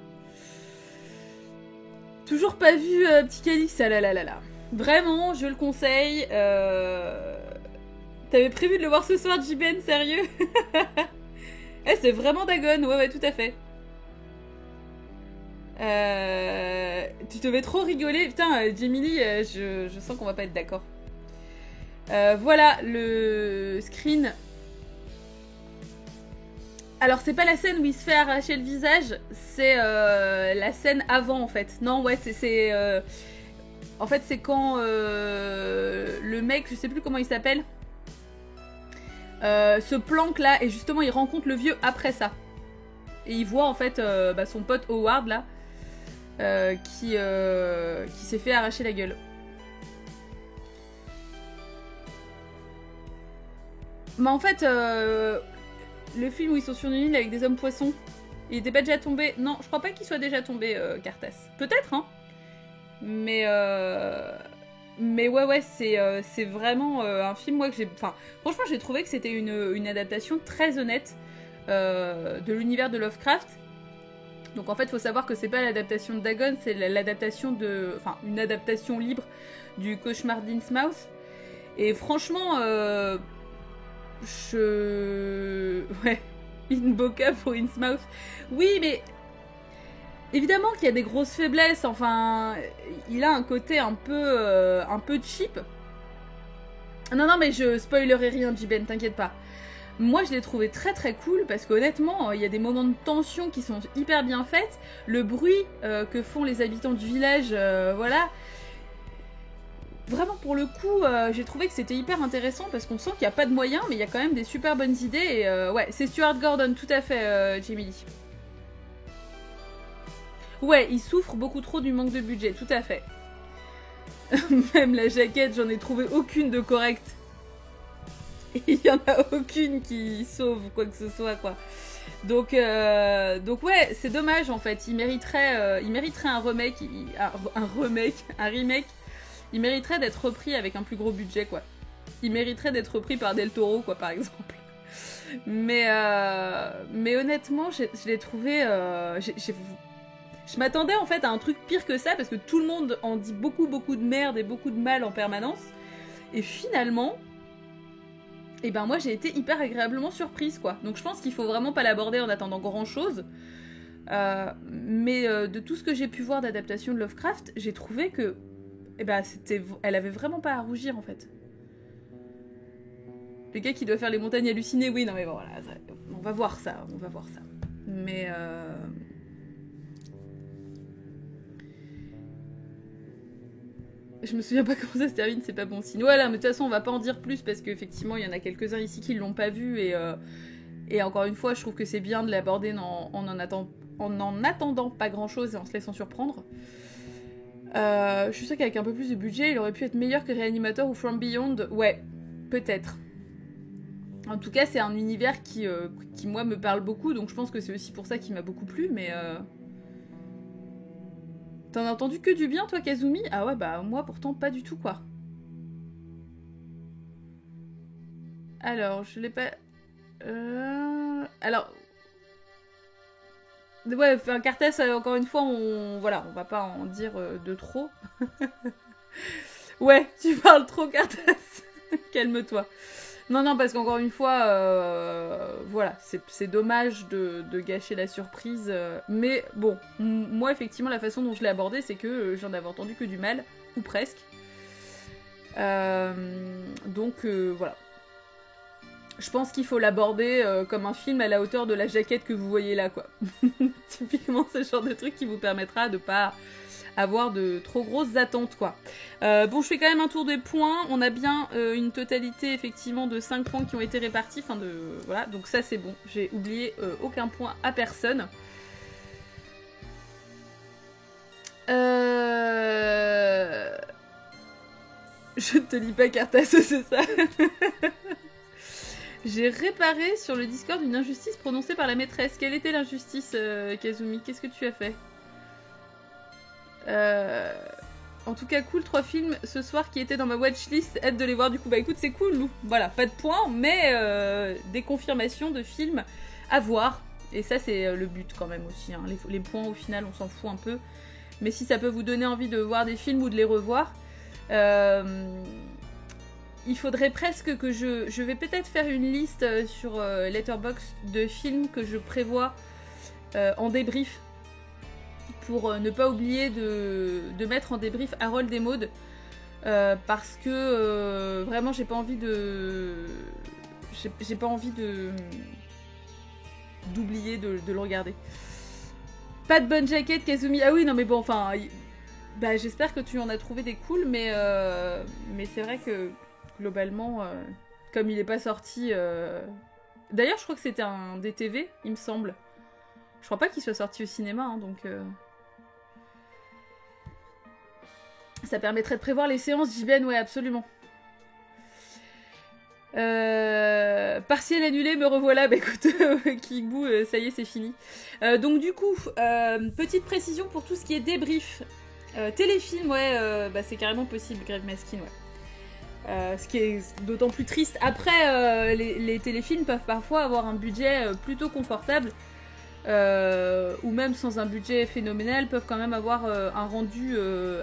Toujours pas vu Petit Calix, ah là là là là. Vraiment, je le conseille. T'avais prévu de le voir ce soir, JBN, sérieux? Eh, c'est vraiment Dagon, ouais, tout à fait. Tu devais trop rigoler. Putain, Jimmy, je sens qu'on va pas être d'accord. Voilà, le screen... Alors, c'est pas la scène où il se fait arracher le visage, c'est la scène avant, en fait. Non, ouais, c'est... En fait, c'est quand le mec, je sais plus comment il s'appelle, se planque là, et justement, il rencontre le vieux après ça. Et il voit, en fait, son pote Howard, là, qui s'est fait arracher la gueule. Mais en fait... le film où ils sont sur une île avec des hommes poissons, il était pas déjà tombé? Non, je crois pas qu'il soit déjà tombé, Cartas. Peut-être, hein. Mais ouais, c'est vraiment un film, moi, que j'ai... Enfin, franchement, j'ai trouvé que c'était une adaptation très honnête de l'univers de Lovecraft. Donc en fait, faut savoir que c'est pas l'adaptation de Dagon, c'est l'adaptation de... Enfin, une adaptation libre du Cauchemar d'Innsmouth. Et franchement... Ouais, Inboca pour Innsmouth. Oui, mais évidemment qu'il y a des grosses faiblesses. Enfin, il a un côté un peu cheap. Non, mais je spoilerai rien, Jiben, t'inquiète pas. Moi, je l'ai trouvé très très cool parce qu'honnêtement, il y a des moments de tension qui sont hyper bien faits. Le bruit que font les habitants du village, voilà. Vraiment, pour le coup, j'ai trouvé que c'était hyper intéressant parce qu'on sent qu'il n'y a pas de moyens, mais il y a quand même des super bonnes idées. Et ouais, c'est Stuart Gordon, tout à fait, Jamie Lee. Ouais, il souffre beaucoup trop du manque de budget, tout à fait. Même la jaquette, j'en ai trouvé aucune de correcte. Il y en a aucune qui sauve quoi que ce soit, quoi. Donc ouais, c'est dommage en fait. Il mériterait un remake, un remake. Il mériterait d'être repris avec un plus gros budget, quoi. Il mériterait d'être repris par Del Toro, quoi, par exemple. Mais honnêtement, je l'ai trouvé... Je m'attendais, en fait, à un truc pire que ça, parce que tout le monde en dit beaucoup de merde et beaucoup de mal en permanence. Et finalement... Et ben moi, j'ai été hyper agréablement surprise, quoi. Donc je pense qu'il faut vraiment pas l'aborder en attendant grand-chose. Mais de tout ce que j'ai pu voir d'adaptation de Lovecraft, j'ai trouvé que... Eh ben, elle avait vraiment pas à rougir, en fait. Le gars qui doit faire les montagnes hallucinées, oui, non mais bon, voilà, on va voir ça. Mais Je me souviens pas comment ça se termine, c'est pas bon signe. Voilà, mais de toute façon, on va pas en dire plus parce qu'effectivement, il y en a quelques-uns ici qui l'ont pas vu et encore une fois, je trouve que c'est bien de l'aborder en en attendant pas grand-chose et en se laissant surprendre. Je suis sûre qu'avec un peu plus de budget, il aurait pu être meilleur que Reanimator ou From Beyond. Ouais, peut-être. En tout cas, c'est un univers qui moi, me parle beaucoup, donc je pense que c'est aussi pour ça qu'il m'a beaucoup plu, mais... T'en as entendu que du bien, toi, Kazumi? Ah ouais, bah moi, pourtant, pas du tout, quoi. Alors, je l'ai pas... Alors... Ouais, enfin, Carthès, encore une fois, voilà, on va pas en dire de trop. Ouais, tu parles trop, Carthès. Calme-toi. Non, parce qu'encore une fois, voilà, c'est dommage de gâcher la surprise. Mais bon, moi, effectivement, la façon dont je l'ai abordé, c'est que j'en avais entendu que du mal, ou presque. Donc, voilà. Je pense qu'il faut l'aborder comme un film à la hauteur de la jaquette que vous voyez là, quoi. Typiquement, c'est le genre de truc qui vous permettra de pas avoir de trop grosses attentes, quoi. Bon, je fais quand même un tour des points. On a bien une totalité, effectivement, de 5 points qui ont été répartis. Enfin, voilà, donc ça, c'est bon. J'ai oublié aucun point à personne. Je ne te lis pas, Cartas, c'est ça. J'ai réparé sur le Discord une injustice prononcée par la maîtresse. Quelle était l'injustice, Kazumi? Qu'est-ce que tu as fait? En tout cas, cool, 3 films ce soir qui étaient dans ma watchlist. Hâte de les voir du coup. Bah écoute, c'est cool, Lou. Voilà, pas de points, mais des confirmations de films à voir. Et ça, c'est le but quand même aussi. Hein. Les points, au final, on s'en fout un peu. Mais si ça peut vous donner envie de voir des films ou de les revoir... il faudrait presque que je vais peut-être faire une liste sur Letterboxd de films que je prévois en débrief pour ne pas oublier de mettre en débrief Harold et Maude parce que vraiment j'ai pas envie d'oublier de le regarder. Pas de bonne jaquette, Kazumi. Ah oui, non mais bon, enfin bah, j'espère que tu en as trouvé des cools, mais c'est vrai que globalement, comme il est pas sorti... D'ailleurs, je crois que c'était un DTV, il me semble. Je crois pas qu'il soit sorti au cinéma, hein, donc... Ça permettrait de prévoir les séances, JBN, ouais, absolument. Partiel annulé, me revoilà. Bah écoute, Kigbu, ça y est, c'est fini. Donc du coup, petite précision pour tout ce qui est débrief. Téléfilm, ouais, bah c'est carrément possible, Grave Maskin, ouais. Ce qui est d'autant plus triste. Après, les téléfilms peuvent parfois avoir un budget plutôt confortable, ou même sans un budget phénoménal, peuvent quand même avoir un rendu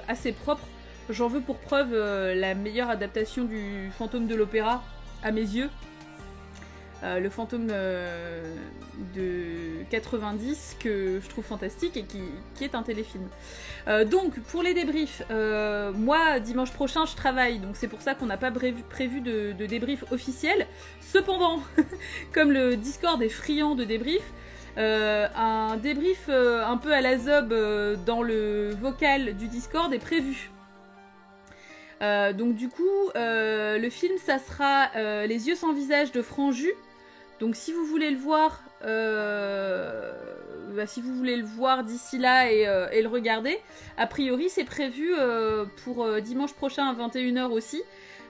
assez propre. J'en veux pour preuve la meilleure adaptation du Fantôme de l'Opéra, à mes yeux. Le Fantôme de 90 que je trouve fantastique et qui est un téléfilm. Donc pour les débriefs, moi dimanche prochain je travaille, donc c'est pour ça qu'on n'a pas prévu de débrief officiel. Cependant, comme le Discord est friand de débrief, un débrief un peu à la zob dans le vocal du Discord est prévu. Donc du coup, le film ça sera Les yeux sans visage de Franju. Donc si vous voulez le voir, d'ici là et le regarder, a priori c'est prévu pour dimanche prochain à 21h aussi.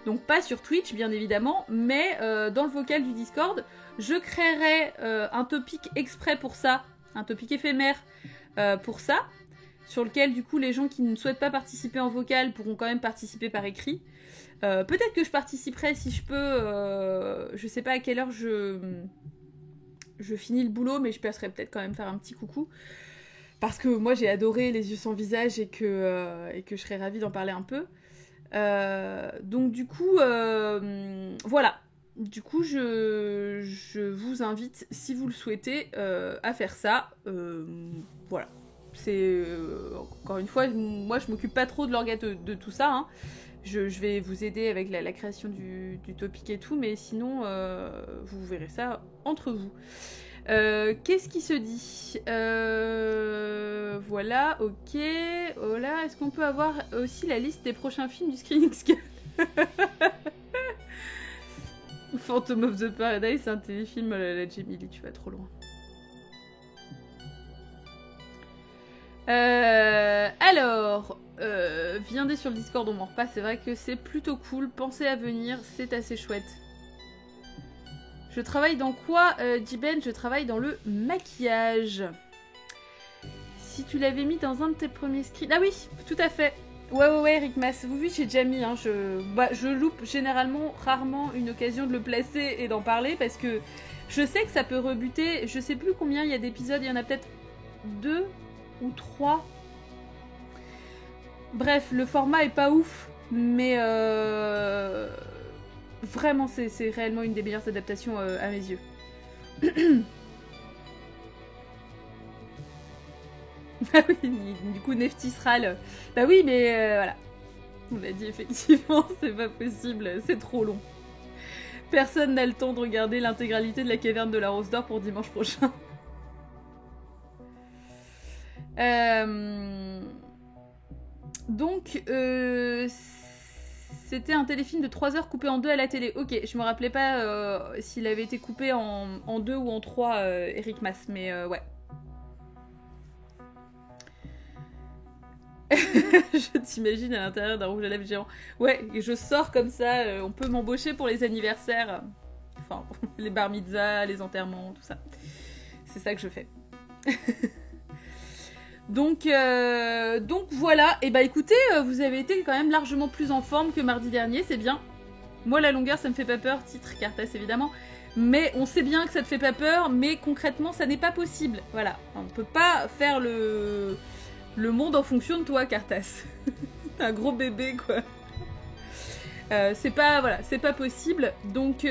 Donc pas sur Twitch bien évidemment, mais dans le vocal du Discord, je créerai un topic exprès pour ça, un topic éphémère pour ça, sur lequel du coup les gens qui ne souhaitent pas participer en vocal pourront quand même participer par écrit. Peut-être que je participerai si je peux, je sais pas à quelle heure je finis le boulot, mais je passerai peut-être quand même faire un petit coucou. Parce que moi j'ai adoré Les yeux sans visage et que je serais ravie d'en parler un peu. Donc du coup, voilà. Du coup, je vous invite, si vous le souhaitez, à faire ça. Voilà. C'est encore une fois, moi je m'occupe pas trop de l'orga de tout ça. Hein. Je vais vous aider avec la création du topic et tout, mais sinon, vous verrez ça entre vous. Qu'est-ce qui se dit? Voilà, ok. Oh là, est-ce qu'on peut avoir aussi la liste des prochains films du Screening Scan? Phantom of the Paradise, c'est un téléfilm, la Jamie Lee, tu vas trop loin. Alors, viendez sur le Discord, on m'en repasse, c'est vrai que c'est plutôt cool. Pensez à venir, c'est assez chouette. Je travaille dans quoi, Jiben? Je travaille dans le maquillage. Si tu l'avais mis dans un de tes premiers screens... Ah oui, tout à fait. Ouais, Eric Mas. Oui, j'ai déjà mis. Hein. Je loupe généralement, rarement une occasion de le placer et d'en parler parce que je sais que ça peut rebuter. Je sais plus combien il y a d'épisodes. Il y en a peut-être 2 ou 3. Bref, le format est pas ouf, mais vraiment, c'est réellement une des meilleures adaptations à mes yeux. Ah oui, du coup, Neftisral. Bah oui, mais voilà. On l'a dit, effectivement, c'est pas possible, c'est trop long. Personne n'a le temps de regarder l'intégralité de la caverne de la Rose d'Or pour dimanche prochain. Donc, c'était un téléfilm de 3 heures coupé en 2 à la télé. Ok, je me rappelais pas s'il avait été coupé en 2 ou en 3, Eric Mas, mais ouais. Je t'imagine à l'intérieur d'un rouge à lèvres géant. Ouais, et je sors comme ça, on peut m'embaucher pour les anniversaires. Enfin, les bar mitzvahs, les enterrements, tout ça. C'est ça que je fais. Donc voilà, et bah écoutez, vous avez été quand même largement plus en forme que mardi dernier, c'est bien. Moi la longueur ça me fait pas peur, titre Cartas évidemment, mais on sait bien que ça te fait pas peur, mais concrètement ça n'est pas possible, voilà. On peut pas faire le monde en fonction de toi Cartas. Un gros bébé quoi. C'est pas, voilà, c'est pas possible, donc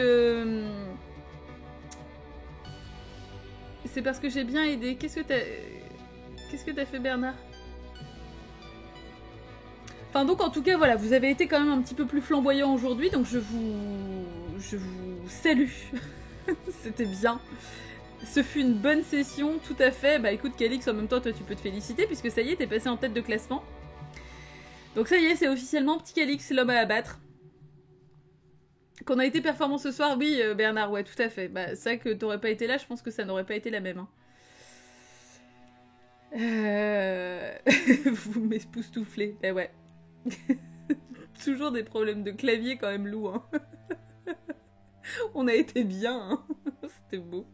c'est parce que j'ai bien aidé. Qu'est-ce que t'as fait Bernard? Enfin donc en tout cas voilà, vous avez été quand même un petit peu plus flamboyant aujourd'hui, donc je vous salue. C'était bien. Ce fut une bonne session, tout à fait. Bah écoute Calix, en même temps toi tu peux te féliciter puisque ça y est, t'es passé en tête de classement. Donc ça y est, c'est officiellement petit Calix, l'homme à abattre. Qu'on a été performant ce soir, oui Bernard, ouais tout à fait. Bah c'est vrai que t'aurais pas été là, je pense que ça n'aurait pas été la même. Hein. Vous m'époustouflez, eh ouais. Toujours des problèmes de clavier quand même, Lou. Hein. On a été bien, hein. C'était beau.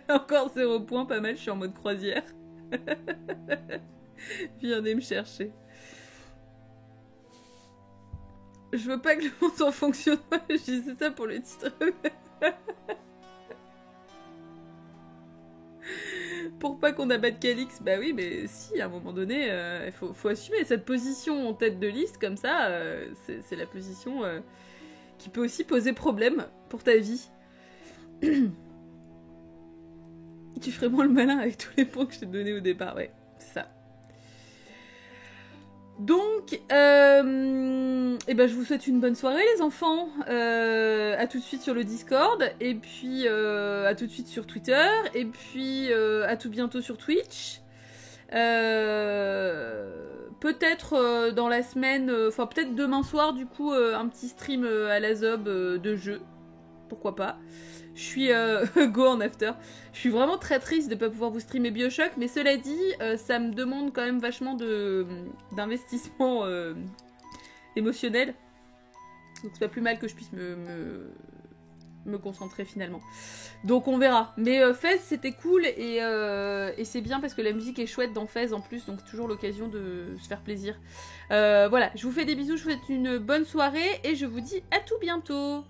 Encore 0 points, pas mal, je suis en mode croisière. Viens me chercher. Je veux pas que le monde en fonctionne. Je disais ça pour le titre. Pour pas qu'on abatte Calix, bah oui, mais si, à un moment donné, il faut assumer cette position en tête de liste, comme ça, c'est la position qui peut aussi poser problème pour ta vie. Tu ferais moins le malin avec tous les points que je t'ai donnés au départ, ouais, c'est ça. Donc, et ben je vous souhaite une bonne soirée les enfants, à tout de suite sur le Discord, et puis à tout de suite sur Twitter, et puis à tout bientôt sur Twitch. Peut-être dans la semaine, enfin peut-être demain soir du coup, un petit stream à la Zob de jeu, pourquoi pas. Je suis go en after. Je suis vraiment très triste de ne pas pouvoir vous streamer Bioshock, mais cela dit, ça me demande quand même vachement d'investissement émotionnel. Donc c'est pas plus mal que je puisse me concentrer finalement. Donc on verra. Mais Fez c'était cool et c'est bien parce que la musique est chouette dans Fez en plus, donc c'est toujours l'occasion de se faire plaisir. Voilà, je vous fais des bisous, je vous souhaite une bonne soirée et je vous dis à tout bientôt.